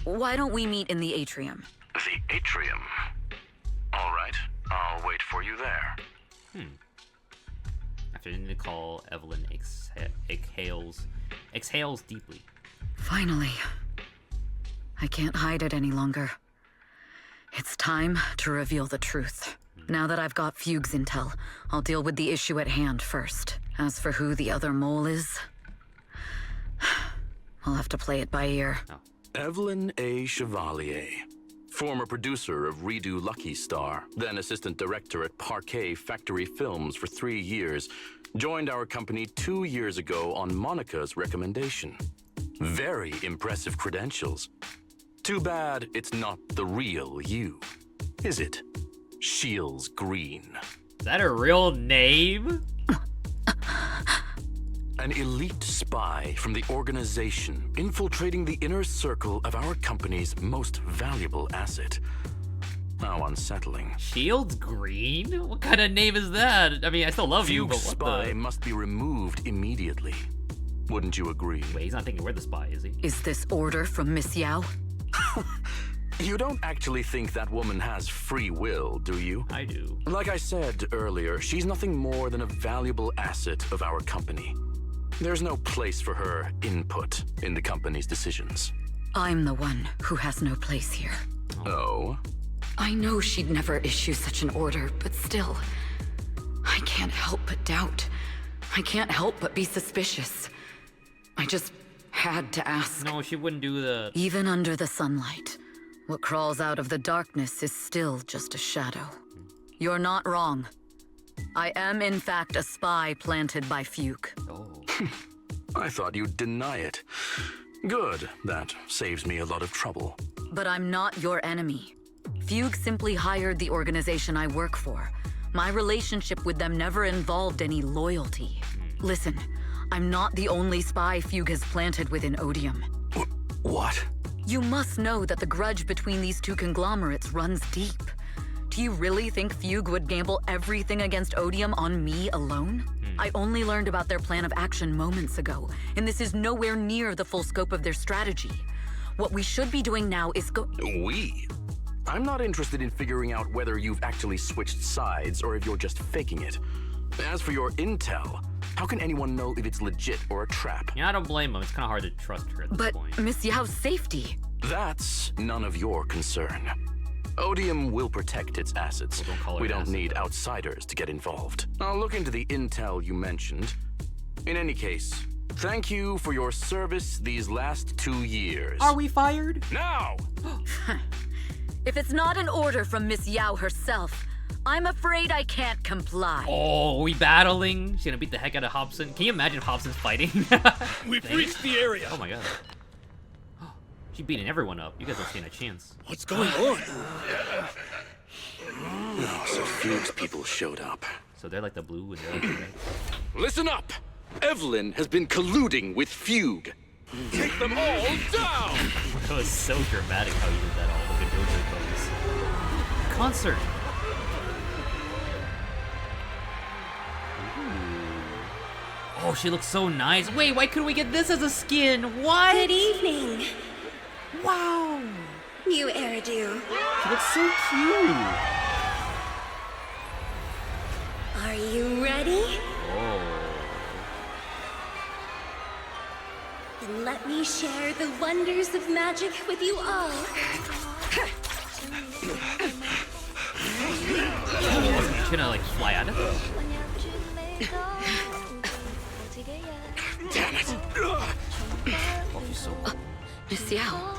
Why don't we meet in the atrium? The atrium? All right, I'll wait for you there. After ending the call, Evelyn exhales deeply. Finally. I can't hide it any longer. It's time to reveal the truth. Now that I've got Fugue's intel, I'll deal with the issue at hand first. As for who the other mole is, I'll have to play it by ear. Evelyn A. Chevalier, former producer of Redo Lucky Star, then assistant director at Parquet Factory Films for 3 years, joined our company 2 years ago on Monica's recommendation. Very impressive credentials. Too bad it's not the real you, is it? Shields Green. Is that a real name? An elite spy from the organization infiltrating the inner circle of our company's most valuable asset. How unsettling. Shields Green? What kind of name is that? I mean, I still love you, Fugue's but what spy the... must be removed immediately. Wouldn't you agree? Wait, he's not thinking we're the spy, is he? Is this order from Miss Yao? You don't actually think that woman has free will, do you? I do. Like I said earlier, she's nothing more than a valuable asset of our company. There's no place for her input in the company's decisions. I'm the one who has no place here. Oh? I know she'd never issue such an order, but still, I can't help but doubt. I can't help but be suspicious. I just had to ask. No, she wouldn't do the... Even under the sunlight, what crawls out of the darkness is still just a shadow. You're not wrong. I am, in fact, a spy planted by Fugue. Oh. I thought you'd deny it. Good. That saves me a lot of trouble. But I'm not your enemy. Fugue simply hired the organization I work for. My relationship with them never involved any loyalty. Listen, I'm not the only spy Fugue has planted within Odium. What? You must know that the grudge between these two conglomerates runs deep. Do you really think Fugue would gamble everything against Odium on me alone? I only learned about their plan of action moments ago, and this is nowhere near the full scope of their strategy. What we should be doing now is We? I'm not interested in figuring out whether you've actually switched sides or if you're just faking it. As for your intel, how can anyone know if it's legit or a trap? Yeah, I don't blame him. It's kind of hard to trust her at this But point. Miss Yao's safety. That's none of your concern. Odium will protect its assets. Well, don't call her we an don't asset, need though. outsiders to get involved. I'll look into the intel you mentioned. In any case, thank you for your service these last 2 years. Are we fired? Now! If it's not an order from Miss Yao herself, I'm afraid I can't comply. Oh, we battling? She's gonna beat the heck out of Hobson. Can you imagine if Hobson's fighting? We've reached the area. Oh my god. She's beating everyone up. You guys don't stand a chance. What's going on? Oh, so Fugue's people showed up. So they're like the blue and the red. Listen up! Evelyn has been colluding with Fugue. Take them all down! That was so dramatic how you did that all like a dojo pose. Concert. Ooh. Oh, she looks so nice. Wait, why couldn't we get this as a skin? What? Good evening. Wow. New hairdo. She looks so cute. Are you ready? Oh. Then let me share the wonders of magic with you all. Oh, she's gonna like fly out of it. Damn it! Oh, she's so cool. Miss Yao.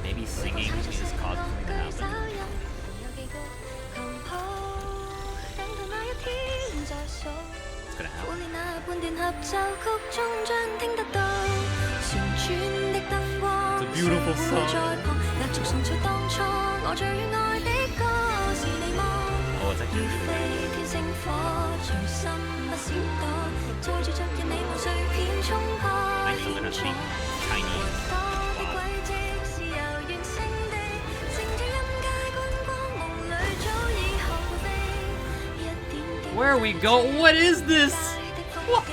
Maybe singing is causing something to happen. It's gonna happen. It's a beautiful song. Oh, it's actually I'm still gonna speak Chinese. Where we go? What is this? What?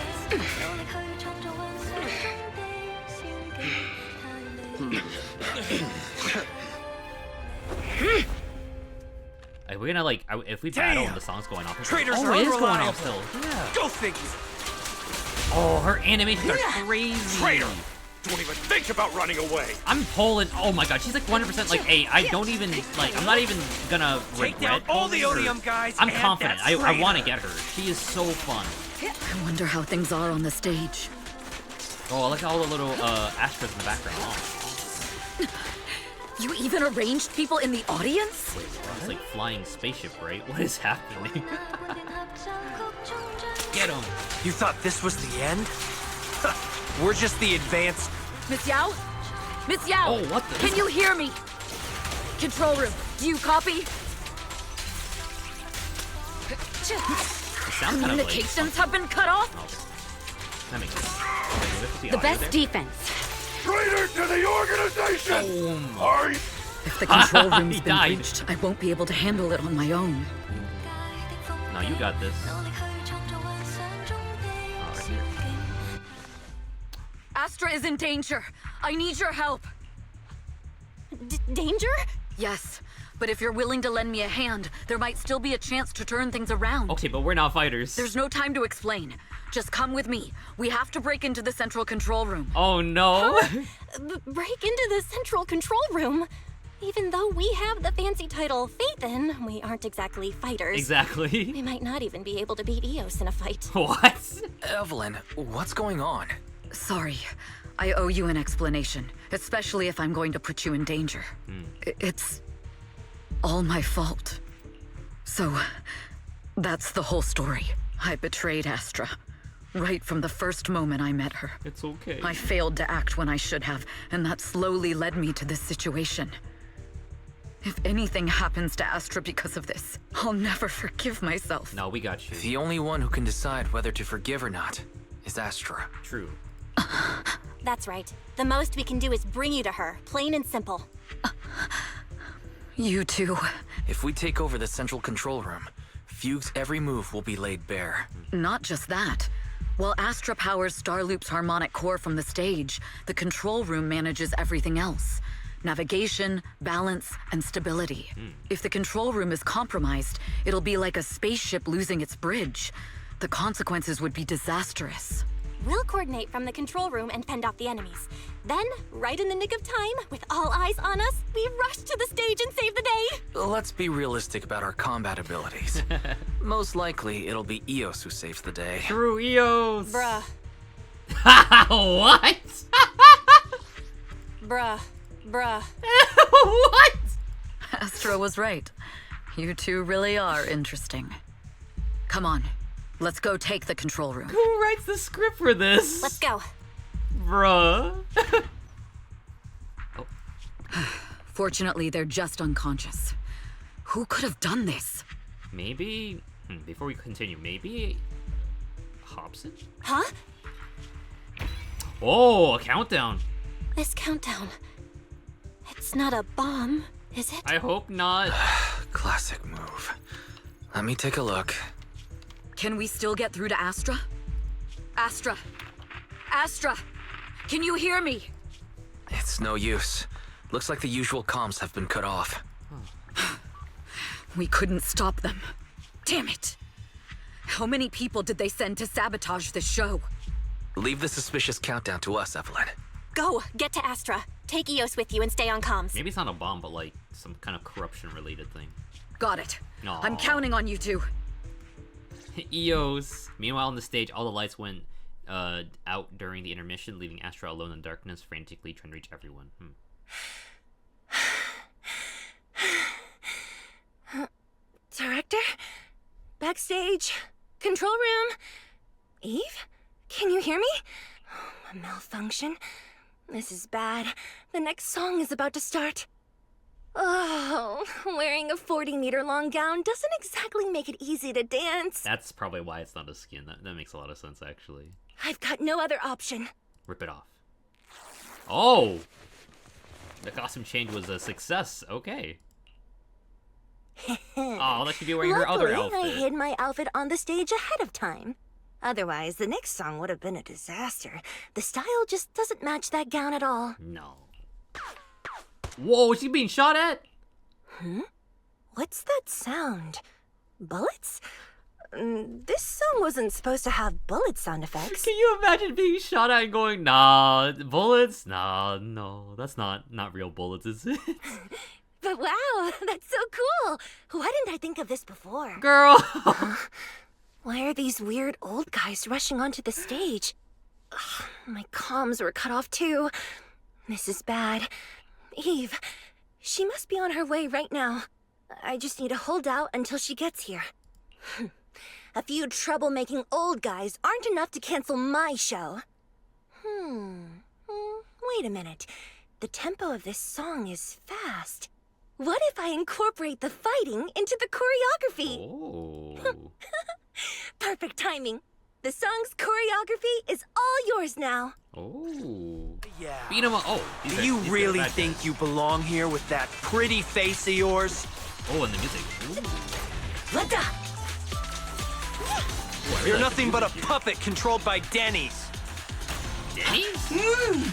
Are we gonna like? If we battle and the song's going off, Traitors oh, are it is going unreliable. off still. Yeah. Go figure! Oh, her animations are crazy. Traitor! Don't even think about running away! I'm pulling. Oh my god, she's like 100% like A. I don't even like. I'm not even gonna Take down regret all the pulling her. Odium guys. I'm and confident. that I traitor. want to get her. She is so fun. I wonder how things are on the stage. Oh, I like all the little Astras in the background. Oh. You even arranged people in the audience? Wait, it's like flying spaceship, right? What is happening? Get him! You thought this was the end? We're just the advanced. Miss Yao? Miss Yao! Oh, what the- Can you hear me? Control room, do you copy? It sounds kind of like. Communications have been cut off? Oh, that makes sense. Wait, is this The audio best there? defense. Traitor to the organization! Boom. Are you? If the control room's He been died. breached, I won't be able to handle it on my own. No, you got this. Oh, right here. Astra is in danger. I need your help. Danger? Yes, but if you're willing to lend me a hand, there might still be a chance to turn things around. Okay, but we're not fighters. There's no time to explain. Just come with me. We have to break into the central control room. Oh no! Break into the central control room? Even though we have the fancy title Phaethon, we aren't exactly fighters. Exactly. We might not even be able to beat Eos in a fight. What? Evelyn, what's going on? Sorry. I owe you an explanation, especially if I'm going to put you in danger. It's all my fault. So, that's the whole story. I betrayed Astra. Right from the first moment I met her. It's okay. I failed to act when I should have, and that slowly led me to this situation. If anything happens to Astra because of this, I'll never forgive myself. No, we got you. The only one who can decide whether to forgive or not is Astra. True. That's right. The most we can do is bring you to her, plain and simple. You too. If we take over the central control room, Fugue's every move will be laid bare. Not just that. While Astra powers Starloop's harmonic core from the stage, the control room manages everything else. Navigation, balance, and stability. If the control room is compromised, it'll be like a spaceship losing its bridge. The consequences would be disastrous. We'll coordinate from the control room and fend off the enemies. Then, right in the nick of time, with all eyes on us, we rush to the stage and save the day! Let's be realistic about our combat abilities. Most likely, it'll be Eos who saves the day. True Eos. Bruh. What? Bruh. What? Astra was right. You two really are interesting. Come on, let's go take the control room. Who writes the script for this? Let's go. Bruh. Fortunately, they're just unconscious. Who could have done this? Maybe... before we continue, maybe... Hobson? Huh? Oh, a countdown. This countdown. It's not a bomb, is it? I hope not. Classic move. Let me take a look. Can we still get through to Astra? Astra! Astra! Can you hear me? It's no use. Looks like the usual comms have been cut off. We couldn't stop them. Damn it! How many people did they send to sabotage this show? Leave the suspicious countdown to us, Evelyn. Go, get to Astra. Take Eos with you and stay on comms. Maybe it's not a bomb, but like some kind of corruption-related thing. Got it. Aw. I'm counting on you two. Eos. Meanwhile, on the stage, all the lights went out during the intermission, leaving Astra alone in darkness, frantically trying to reach everyone. Director? Backstage? Control room? Eve? Can you hear me? A malfunction? This is bad. The next song is about to start. Oh, wearing a 40-meter-long gown doesn't exactly make it easy to dance. That's probably why it's not a skin. That makes a lot of sense, actually. I've got no other option. Rip it off. Oh! The costume change was a success. Okay. Oh, that should be wearing her other outfit. I hid my outfit on the stage ahead of time. Otherwise, the next song would have been a disaster. The style just doesn't match that gown at all. No. Whoa, is she being shot at? What's that sound? Bullets? This song wasn't supposed to have bullet sound effects. Can you imagine being shot at and going, nah, bullets? Nah, no, that's not real bullets, is it? But wow, that's so cool! Why didn't I think of this before? Girl! Why are these weird old guys rushing onto the stage? Ugh, my comms were cut off too. This is bad. Eve, she must be on her way right now. I just need to hold out until she gets here. A few troublemaking old guys aren't enough to cancel my show. Wait a minute. The tempo of this song is fast. What if I incorporate the fighting into the choreography? Oh. Perfect timing. The song's choreography is all yours now. Oh. Yeah. Beat him up. Oh. Do you really think you belong here with that pretty face of yours? Oh, and the music. Let go. You're nothing but a puppet controlled by Denny's. Denny's?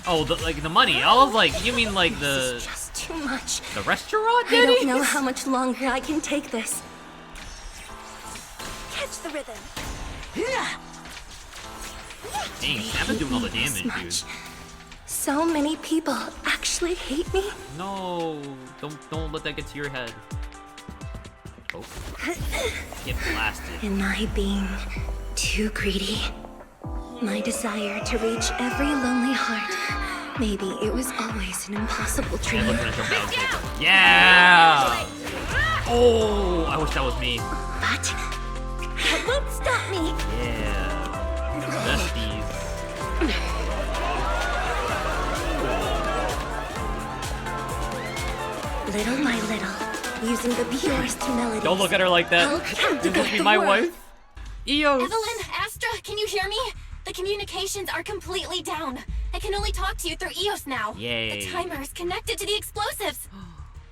Oh, the money. I was like, you mean like This is just too much. the restaurant I Denny's? don't know how much longer I can take this. Catch the rhythm. Dang, Snap is doing all the This damage, dude. much. So many people actually hate me. No, don't let that get to your head. Oh, get blasted. Am I being too greedy? My desire to reach every lonely heart. Maybe it was always an impossible dream. Yeah! Oh, I wish that was me. But that won't stop me. Yeah. Besties. Little by little, using the purest melodies. Don't look at her like that. I'll This captivate must be the my world. wife. Eos. Evelyn, Astra, can you hear me? The communications are completely down. I can only talk to you through Eos now. Yay. The timer is connected to the explosives.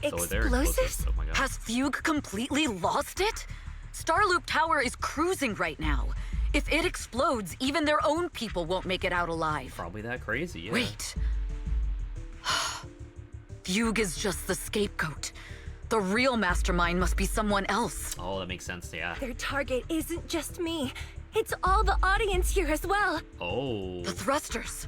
So they're Explosives? Oh my god. Has Fugue completely lost it? Starloop Tower is cruising right now. If it explodes, even their own people won't make it out alive. Probably that crazy, yeah. Wait. Fugue is just the scapegoat. The real mastermind must be someone else. Oh, that makes sense, yeah. Their target isn't just me. It's all the audience here as well. Oh. The thrusters.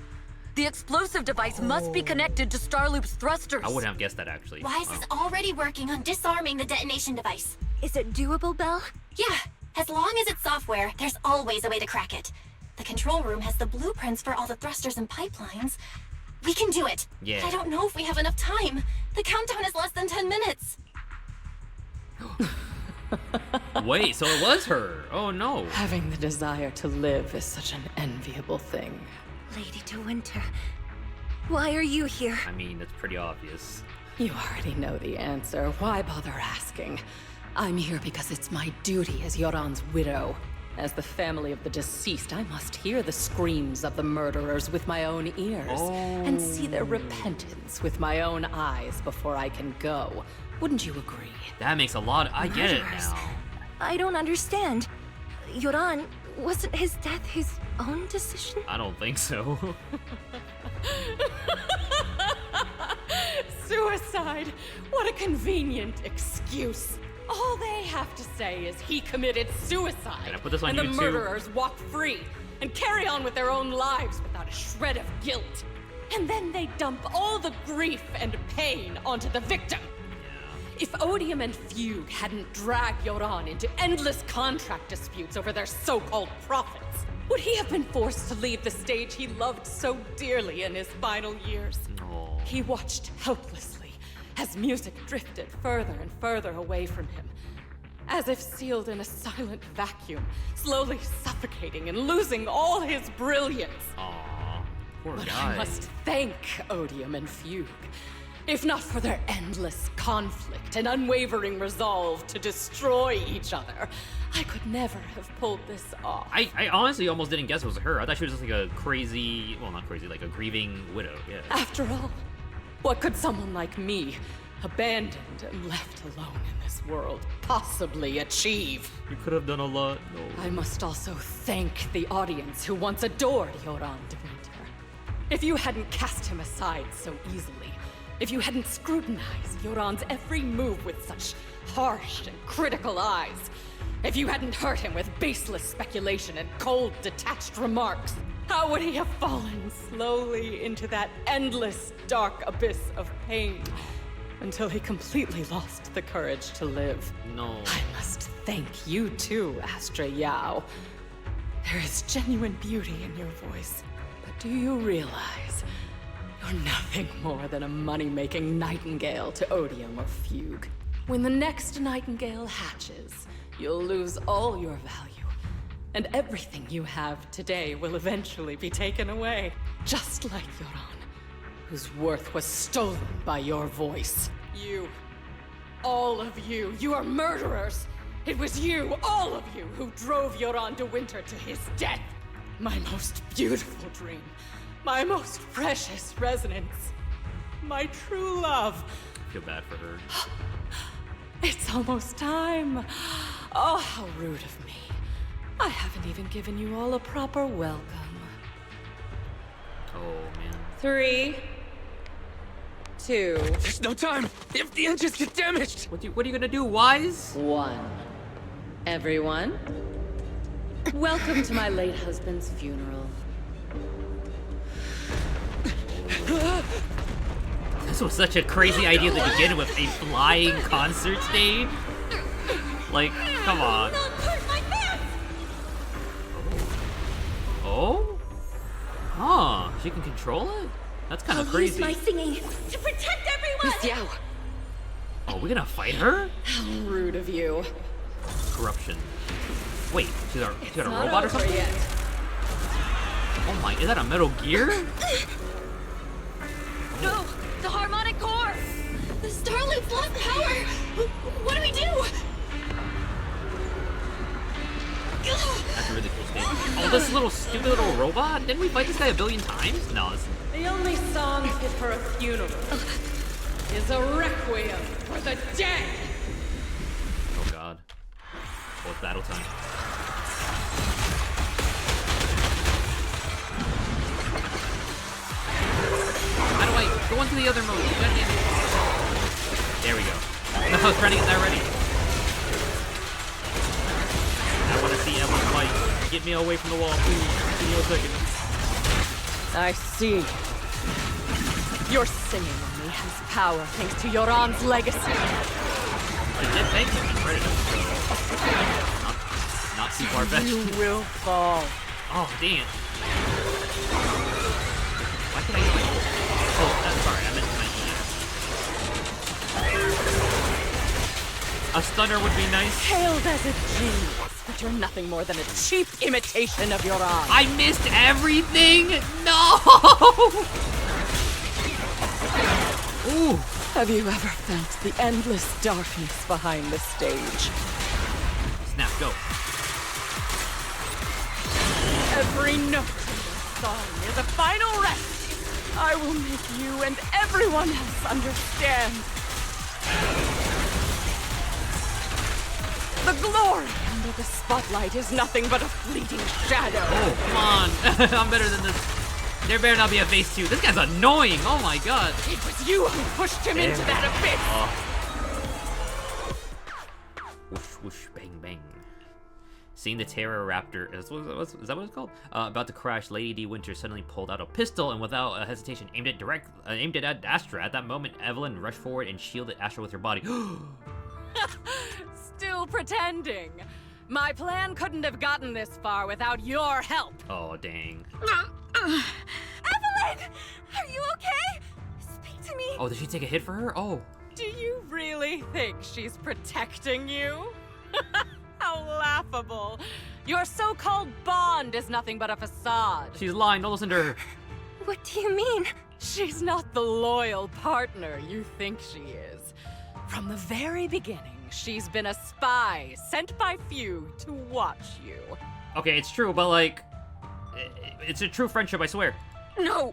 The explosive device must be connected to Starloop's thrusters. I wouldn't have guessed that, actually. Wise is already working on disarming the detonation device. Is it doable, Belle? Yeah, as long as it's software, there's always a way to crack it. The control room has the blueprints for all the thrusters and pipelines. We can do it. Yeah. I don't know if we have enough time. The countdown is less than 10 minutes. Wait, so it was her. Oh no. Having the desire to live is such an enviable thing. Lady De Winter, why are you here? I mean, it's pretty obvious. You already know the answer. Why bother asking? I'm here because it's my duty as Yoran's widow. As the family of the deceased, I must hear the screams of the murderers with my own ears, and see their repentance with my own eyes before I can go. Wouldn't you agree? That makes a lot. I get it now. I don't understand. Yoran, wasn't his death his own decision? I don't think so. Suicide! What a convenient excuse. All they have to say is he committed suicide. Can I put this on and YouTube? The murderers walk free and carry on with their own lives without a shred of guilt. And then they dump all the grief and pain onto the victim. If Odium and Fugue hadn't dragged Yoran into endless contract disputes over their so-called profits, would he have been forced to leave the stage he loved so dearly in his final years? Aww. He watched helplessly as music drifted further and further away from him, as if sealed in a silent vacuum, slowly suffocating and losing all his brilliance. Aww, poor But guy. I must thank Odium and Fugue. If not for their endless conflict and unwavering resolve to destroy each other, I could never have pulled this off. I honestly almost didn't guess it was her. I thought she was just like a crazy, well, not crazy, like a grieving widow. Yeah. After all, what could someone like me, abandoned and left alone in this world, possibly achieve? You could have done a lot. No. I must also thank the audience who once adored Yoran de Winter. If you hadn't cast him aside so easily, if you hadn't scrutinized Yoran's every move with such harsh and critical eyes, if you hadn't hurt him with baseless speculation and cold, detached remarks, how would he have fallen slowly into that endless, dark abyss of pain until he completely lost the courage to live? No. I must thank you too, Astra Yao. There is genuine beauty in your voice, but do you realize you're nothing more than a money-making nightingale to Odium or Fugue? When the next nightingale hatches, you'll lose all your value. And everything you have today will eventually be taken away. Just like Yoran, whose worth was stolen by your voice. You, all of you, you are murderers! It was you, all of you, who drove Yoran de Winter to his death! My most beautiful dream, my most precious resonance, my true love. I feel bad for her. It's almost time. Oh, how rude of me. I haven't even given you all a proper welcome. Oh, man. 3, 2, There's no time! If the engines get damaged! What are you gonna do, Wise? 1. Everyone, welcome to my late husband's funeral. This was such a crazy idea to begin with, a flying concert stage. Like, come on. Oh? Huh, she can control it? That's kind of crazy. I'll use my singing to protect everyone! Miss Yao, Oh, we're gonna fight her? how rude of you. Corruption. Wait, she's got a Not robot or over something? yet. Oh my, is that a Metal Gear? No! The harmonic core! The Starloop's lost power! What do we do? That's a really cool stage. Oh, this little stupid little robot? Didn't we fight this guy a billion times? No, it's... The only song fit for a funeral is a requiem for the dead. Oh god. Oh, it's battle time. How do I go into the other mode? There we go. No, I was trying to get that ready. I want to see Evelyn fight. Get me away from the wall, please. Give me a second. I see. Your singing only has power thanks to Yoran's legacy. I did thank him. He's ready to not too far fetched. You will fall. Oh, damn. Why can I get my... Oh, sorry, I meant my... A stunner would be nice. Hailed as a genius, but you're nothing more than a cheap imitation of Yoran. I missed everything? No! Ooh. Have you ever felt the endless darkness behind the stage? Snap, go. Every note in this song is a final rest. I will make you and everyone else understand. The glory under the spotlight is nothing but a fleeting shadow. Oh, come on. I'm better than this. There better not be a phase 2. This guy's annoying. Oh my god. It was you who pushed him into that abyss. Whoosh, whoosh, bang, bang. Seeing the Pteroraptor, is that what it's called? About to crash, Lady D. Winter suddenly pulled out a pistol and without hesitation aimed it at Astra. At that moment, Evelyn rushed forward and shielded Astra with her body. Still pretending. My plan couldn't have gotten this far without your help. Oh, dang. Evelyn! Are you okay? Speak to me. Oh, did she take a hit for her? Oh. Do you really think she's protecting you? How laughable. Your so-called bond is nothing but a facade. She's lying. Don't listen to her. What do you mean? She's not the loyal partner you think she is. From the very beginning, she's been a spy sent by few to watch you. Okay, it's true, but like, it's a true friendship, I swear. No,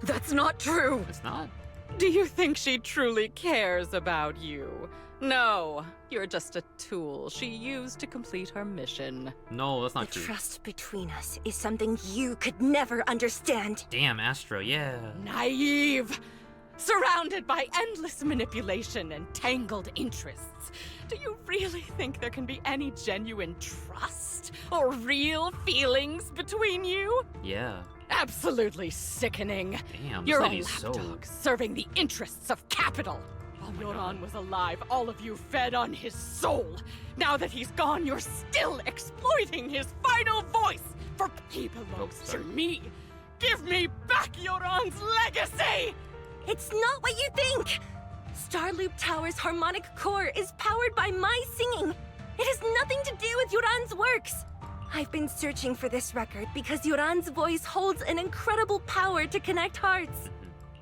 that's not true. It's not? Do you think she truly cares about you? No, you're just a tool she used to complete her mission. No, that's not The true. trust between us is something you could never understand. Damn, Astra, yeah. Naive! Surrounded by endless manipulation and tangled interests. Do you really think there can be any genuine trust or real feelings between you? Yeah. Absolutely sickening. Damn, You're a this lady's lapdog serving the interests of capital. While Yoran was alive, all of you fed on his soul. Now that he's gone, you're still exploiting his final voice, for he belongs to me. Give me back Yoran's legacy! It's not what you think! Starloop Tower's harmonic core is powered by my singing. It has nothing to do with Yoran's works. I've been searching for this record because Yoran's voice holds an incredible power to connect hearts.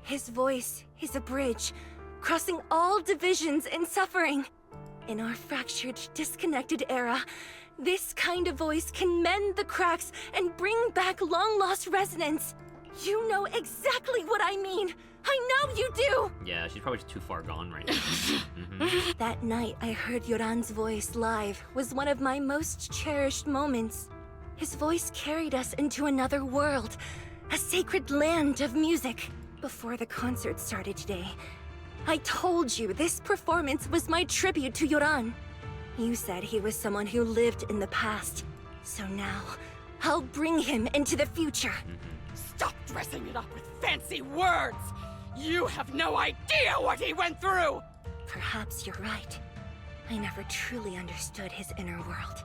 His voice is a bridge, crossing all divisions and suffering. In our fractured, disconnected era, this kind of voice can mend the cracks and bring back long-lost resonance. You know exactly what I mean. I know you do! Yeah, she's probably too far gone right now. That night I heard Yoran's voice live was one of my most cherished moments. His voice carried us into another world, a sacred land of music. Before the concert started today, I told you this performance was my tribute to Yoran. You said he was someone who lived in the past. So now, I'll bring him into the future. Stop dressing it up with fancy words! You have no idea what he went through! Perhaps you're right. I never truly understood his inner world.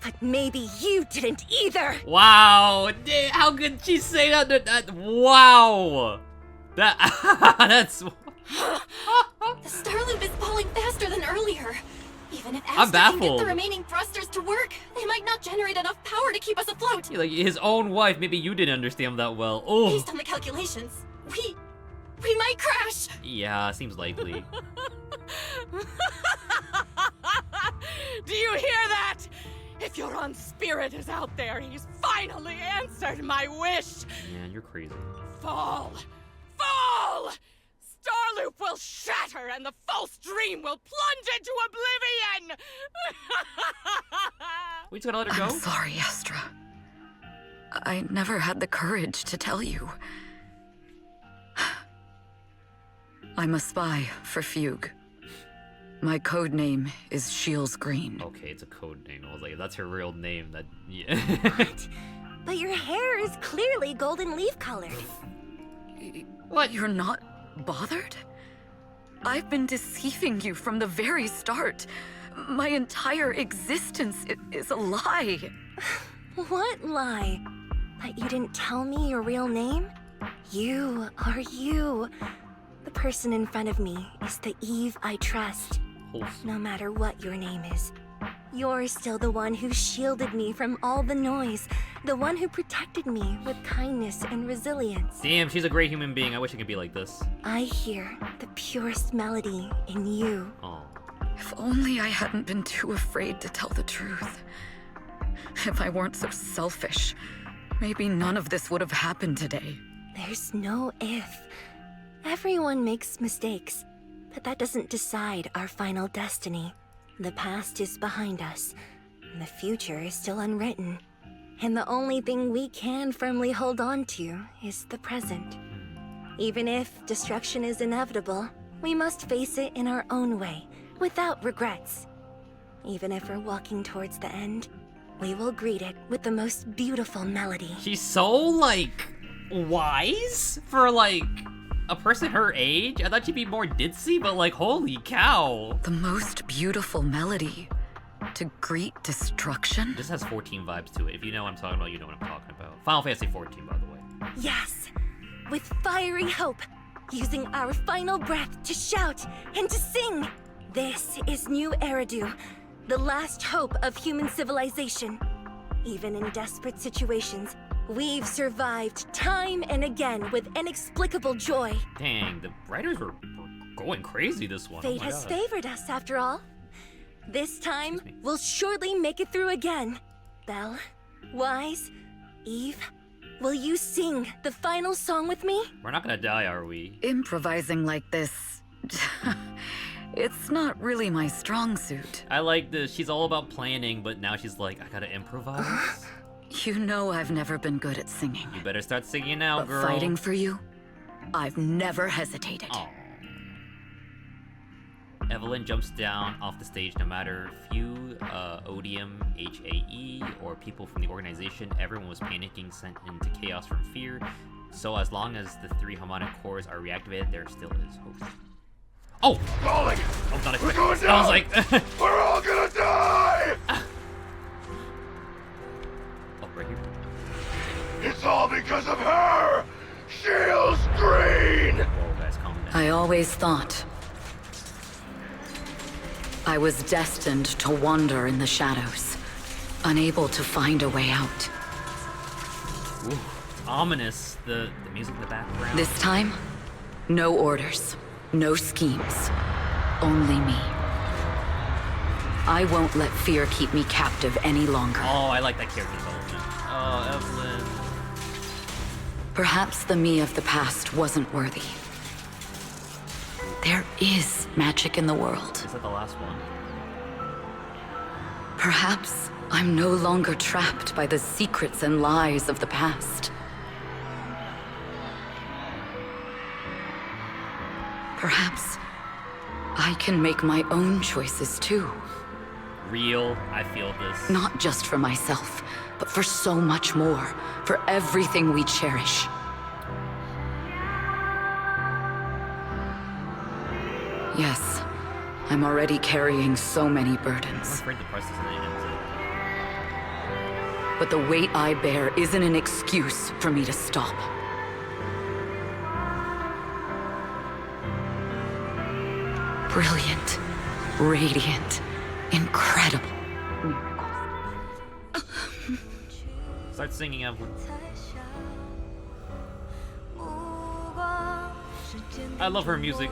But maybe you didn't either! Wow! How could she say that? Wow! That's... The Starloop is pulling faster than earlier. Even if I'm Astra can get baffled. the remaining thrusters to work, they might not generate enough power to keep us afloat. Like, his own wife, maybe you didn't understand that well. Oh. Based on the calculations, we might crash. Yeah, seems likely. Do you hear that? If Yoran's spirit is out there, he's finally answered my wish. Man, you're crazy. Fall! Fall! Starloop will shatter and the false dream will plunge into oblivion! We just gotta let her go? I'm sorry, Astra. I never had the courage to tell you. I'm a spy for Fugue. My code name is Shields Green. Okay, it's a code name. I was like, if that's her real name, that... Yeah. What? But your hair is clearly golden leaf colored. What? You're not bothered? I've been deceiving you from the very start. My entire existence is a lie. What lie? That you didn't tell me your real name? You are you. The person in front of me is the Eve I trust. No matter what your name is, You're still the one who shielded me from all the noise, the one who protected me with kindness and resilience. Damn, she's a great human being. I wish I could be like this. I hear the purest melody in you. Oh. If only I hadn't been too afraid to tell the truth. If I weren't so selfish, maybe none of this would have happened today. There's no if. Everyone makes mistakes, but that doesn't decide our final destiny. The past is behind us, and the future is still unwritten. And the only thing we can firmly hold on to is the present. Even if destruction is inevitable, we must face it in our own way, without regrets. Even if we're walking towards the end, we will greet it with the most beautiful melody. She's so, like, wise for, like, a person her age. I thought she'd be more ditzy, but, like, holy cow. The most beautiful melody to greet destruction? This has 14 vibes to it. If you know what I'm talking about, you know what I'm talking about. Final Fantasy 14, by the way. Yes, with fiery hope, using our final breath to shout and to sing. This is New Eridu, the last hope of human civilization. Even in desperate situations, we've survived time and again with inexplicable joy. Dang, the writers were going crazy this one. Fate has favored us after all. This time, we'll surely make it through again. Belle, Wise, Eve, will you sing the final song with me? We're not gonna die, are we? Improvising like this... it's not really my strong suit. I like this. She's all about planning, but now she's like, I gotta improvise. You know I've never been good at singing. You better start singing now, but girl. Fighting for you, I've never hesitated. Aww. Evelyn jumps down off the stage no matter few Odium, HAE, or people from the organization. Everyone was panicking, sent into chaos from fear. So as long as the 3 harmonic cores are reactivated, there still is hope. Oh! Falling! I was not We're expecting going this. down! I was like... We're all gonna die! Oh, right here. It's all because of her! Shield's green! Whoa, guys, calm down. I always thought I was destined to wander in the shadows, unable to find a way out. Ooh, it's ominous, the music in the background. This time, no orders, no schemes, only me. I won't let fear keep me captive any longer. Oh, I like that character development. Oh, Evelyn. Perhaps the me of the past wasn't worthy. There is magic in the world. Is that the last one? Perhaps I'm no longer trapped by the secrets and lies of the past. Perhaps I can make my own choices too. Real, I feel this. Not just for myself, but for so much more. For everything we cherish. Yes, I'm already carrying so many I'm burdens. afraid to press this in the end. But the weight I bear isn't an excuse for me to stop. Brilliant, radiant, incredible. Start singing, Evelyn. I love her music.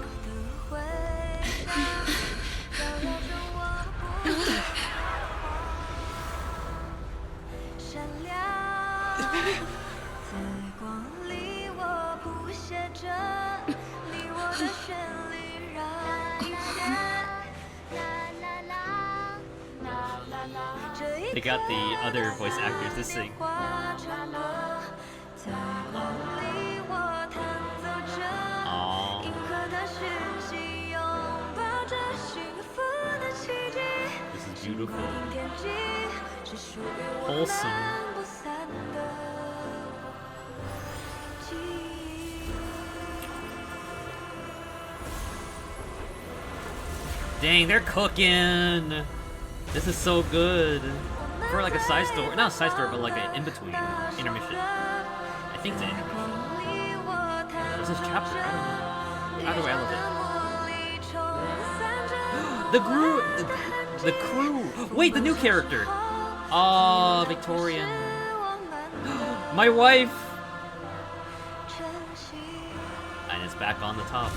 They got the other voice actors to sing. Aww. This is beautiful. Wholesome. Dang, they're cooking. This is so good. For like a side story, not a side story, but like an in-between intermission. I think it's an intermission. This is chapter, I don't know. Either way, I love it. The groove, The crew. Wait, the new character. Oh, Victorian. My wife. And it's back on the top.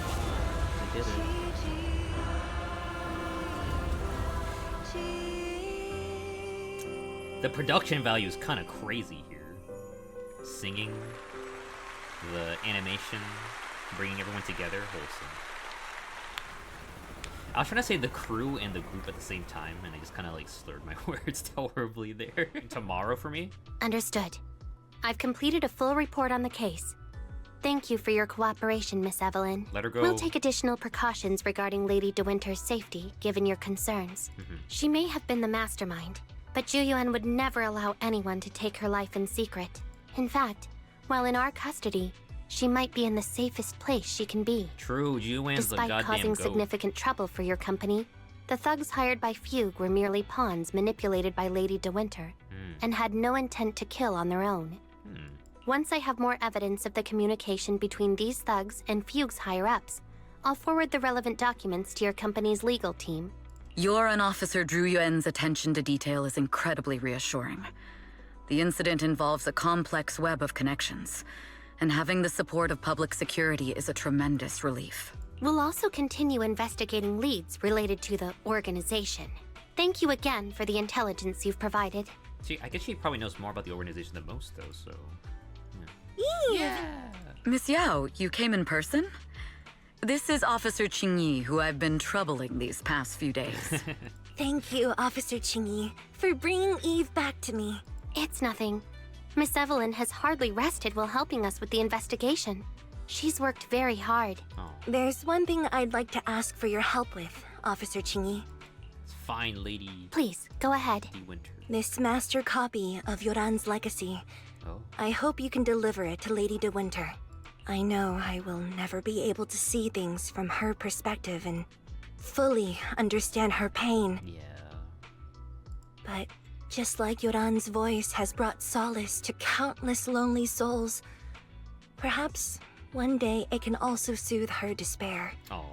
They did it. The production value is kind of crazy here. Singing, the animation, bringing everyone together, wholesome. I was trying to say the crew and the group at the same time, and I just kind of like slurred my words horribly there. Tomorrow for me? Understood. I've completed a full report on the case. Thank you for your cooperation, Miss Evelyn. Let her go. We'll take additional precautions regarding Lady De Winter's safety, given your concerns. She may have been the mastermind, but Juyuan would never allow anyone to take her life in secret. In fact, while in our custody, she might be in the safest place she can be. True, Juyuan's the goddamn Despite causing goat. significant trouble for your company, the thugs hired by Fugue were merely pawns manipulated by Lady De Winter, and had no intent to kill on their own. Once I have more evidence of the communication between these thugs and Fugue's higher-ups, I'll forward the relevant documents to your company's legal team. Your and Officer Zhu Yuan's attention to detail is incredibly reassuring. The incident involves a complex web of connections, and having the support of public security is a tremendous relief. We'll also continue investigating leads related to the organization. Thank you again for the intelligence you've provided. See, I guess she probably knows more about the organization than most, though, so... Yeah. Miss Yao, you came in person? This is Officer Qingyi, who I've been troubling these past few days. Thank you, Officer Qingyi, for bringing Eve back to me. It's nothing. Miss Evelyn has hardly rested while helping us with the investigation. She's worked very hard. Oh, There's one thing I'd like to ask for your help with, Officer Qingyi. it's fine, Lady Please, go ahead. De Winter. This master copy of Yoran's legacy. Oh. I hope you can deliver it to Lady De Winter. I know I will never be able to see things from her perspective and fully understand her pain. Yeah. But just like Yoran's voice has brought solace to countless lonely souls, perhaps one day it can also soothe her despair. Oh,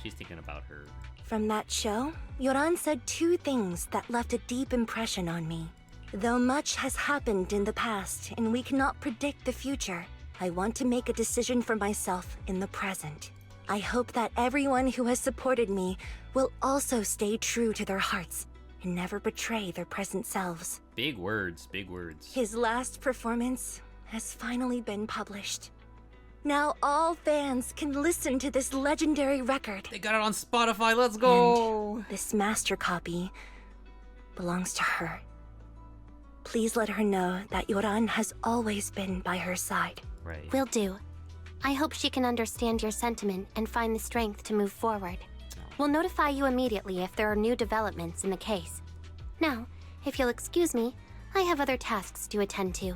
she's thinking about her. From that show, Yoran said two things that left a deep impression on me. Though much has happened in the past and we cannot predict the future, I want to make a decision for myself in the present. I hope that everyone who has supported me will also stay true to their hearts and never betray their present selves. Big words, big words. His last performance has finally been published. Now all fans can listen to this legendary record. They got it on Spotify, let's go! And this master copy belongs to her. Please let her know that Yoran has always been by her side. Right. Will do. I hope she can understand your sentiment and find the strength to move forward. We'll notify you immediately if there are new developments in the case. Now, if you'll excuse me, I have other tasks to attend to.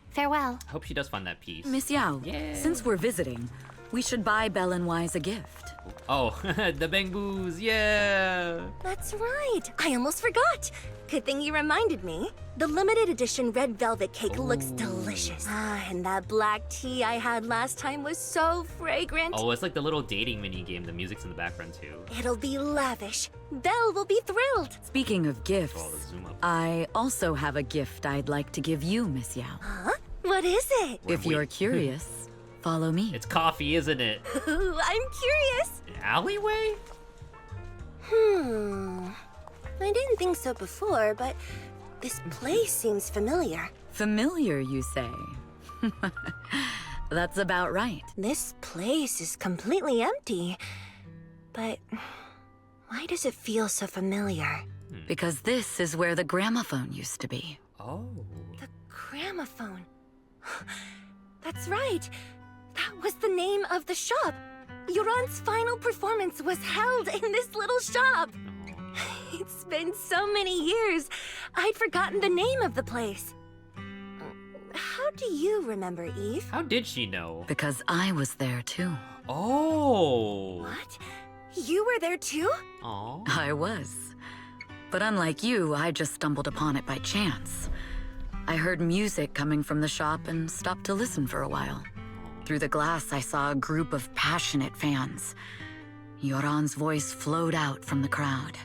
Farewell. I hope she does find that piece. Miss Yao, Yeah. since we're visiting, we should buy Belle and Wise a gift. Oh, the Bang Boos, yeah! That's right. I almost forgot. Good thing you reminded me. The limited edition red velvet cake looks delicious. Ah, and that black tea I had last time was so fragrant. Oh, it's like the little dating mini game. The music's in the background too. It'll be lavish. Belle will be thrilled. Speaking of gifts, Oh, the zoom up. I also have a gift I'd like to give you, Miss Yao. Huh? What is it? If you're curious, follow me. It's coffee, isn't it? Ooh, I'm curious. An alleyway? I didn't think so before, but this place seems familiar. Familiar, you say? That's about right. This place is completely empty. But why does it feel so familiar? Because this is where the gramophone used to be. Oh. The gramophone. That's right. That was the name of the shop. Yoran's final performance was held in this little shop. It's been so many years. I'd forgotten the name of the place. How do you remember, Eve? How did she know? Because I was there too. Oh. What? You were there too? Oh. I was. But unlike you, I just stumbled upon it by chance. I heard music coming from the shop and stopped to listen for a while. Through the glass, I saw a group of passionate fans. Yoran's voice flowed out from the crowd.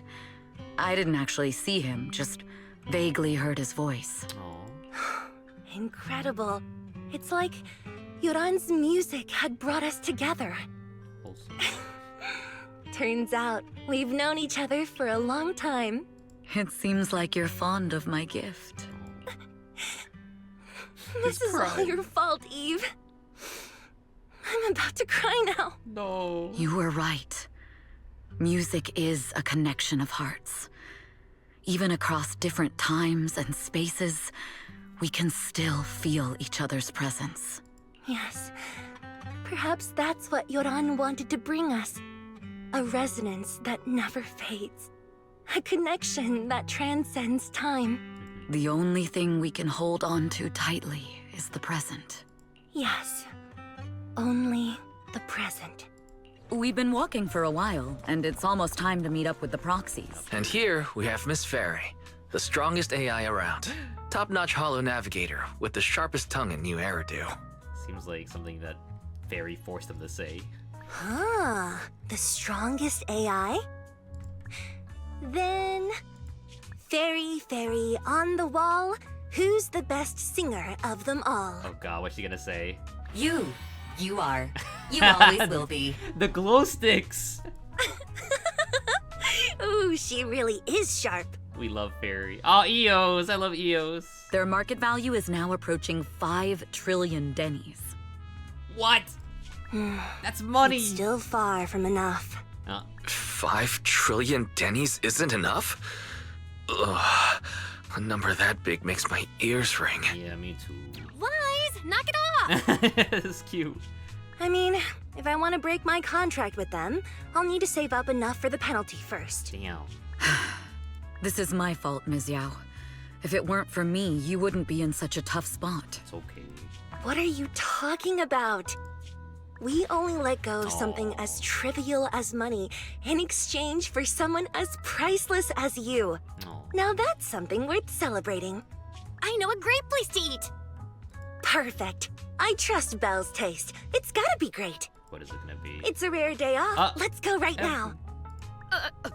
I didn't actually see him, just vaguely heard his voice. Aw. Incredible. It's like Yoran's music had brought us together. Wholesome. Turns out, we've known each other for a long time. It seems like you're fond of my gift. This is all your fault, Eve. I'm about to cry now. No. You were right. Music is a connection of hearts. Even across different times and spaces, we can still feel each other's presence. Yes. Perhaps that's what Yoran wanted to bring us. A resonance that never fades. A connection that transcends time. The only thing we can hold on to tightly is the present. Yes. Only the present. We've been walking for a while, and it's almost time to meet up with the proxies. And here we have Miss Fairy, the strongest AI around. Top-notch holo navigator with the sharpest tongue in New Eridu. Seems like something that Fairy forced them to say. Huh. The strongest AI? Then... Fairy, on the wall, who's the best singer of them all? Oh god, what's she gonna say? You. You are. You always will be. The glow sticks! Ooh, she really is sharp. We love Fairy. Oh, EOS! I love EOS. Their market value is now approaching 5 trillion dennies. What? That's money! It's still far from enough. 5 trillion dennies isn't enough? Ugh. A number that big makes my ears ring. Yeah, me too. Wise, knock it off! It's cute. I mean, if I want to break my contract with them, I'll need to save up enough for the penalty first. Damn. This is my fault, Ms. Yao. If it weren't for me, you wouldn't be in such a tough spot. It's okay. What are you talking about? We only let go of something as trivial as money in exchange for someone as priceless as you. Oh. Now that's something worth celebrating. I know a great place to eat! Perfect. I trust Belle's taste. It's gotta be great. What is it gonna be? It's a rare day off. Let's go right now.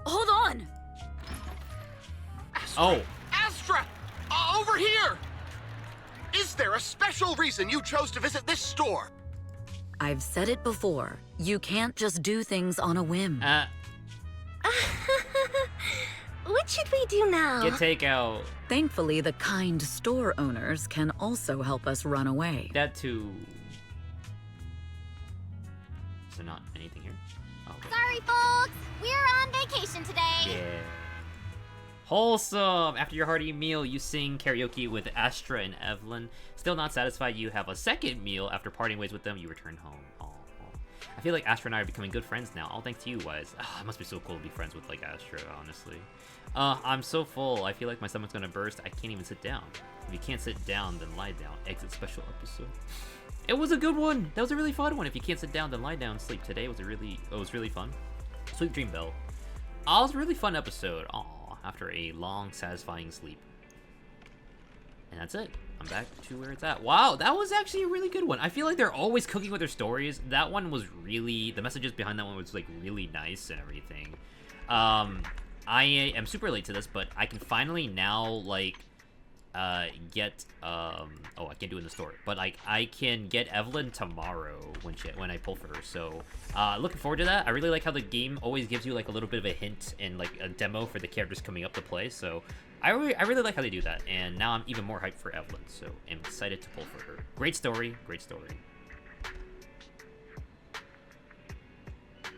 Hold on! Oh. Astra! Over here! Is there a special reason you chose to visit this store? I've said it before. You can't just do things on a whim. What should we do now? Get takeout. Thankfully, the kind store owners can also help us run away. That too. Is there not anything here? Oh, okay. Sorry, folks! We're on vacation today! Yeah. Wholesome! After your hearty meal, you sing karaoke with Astra and Evelyn. Still not satisfied, you have a second meal. After parting ways with them, you return home. Aww. I feel like Astra and I are becoming good friends now. All thanks to you, Wise. It must be so cool to be friends with, like, Astra, honestly. I'm so full. I feel like my stomach's gonna burst. I can't even sit down. If you can't sit down, then lie down. Exit special episode. It was a good one. That was a really fun one. If you can't sit down, then lie down. Sleep. Today was really fun. Sweet dream, Belle. It was a really fun episode. Aww. After a long, satisfying sleep. And that's it. I'm back to where it's at. Wow, that was actually a really good one. I feel like they're always cooking with their stories. That one was really... The messages behind that one was, like, really nice and everything. I am super late to this, but I can finally now, like, get... Oh, I can't do it in the store. But, like, I can get Evelyn tomorrow when I pull for her. So, looking forward to that. I really like how the game always gives you, like, a little bit of a hint and, like, a demo for the characters coming up to play. So, I really like how they do that. And now I'm even more hyped for Evelyn. So, I'm excited to pull for her. Great story. Great story.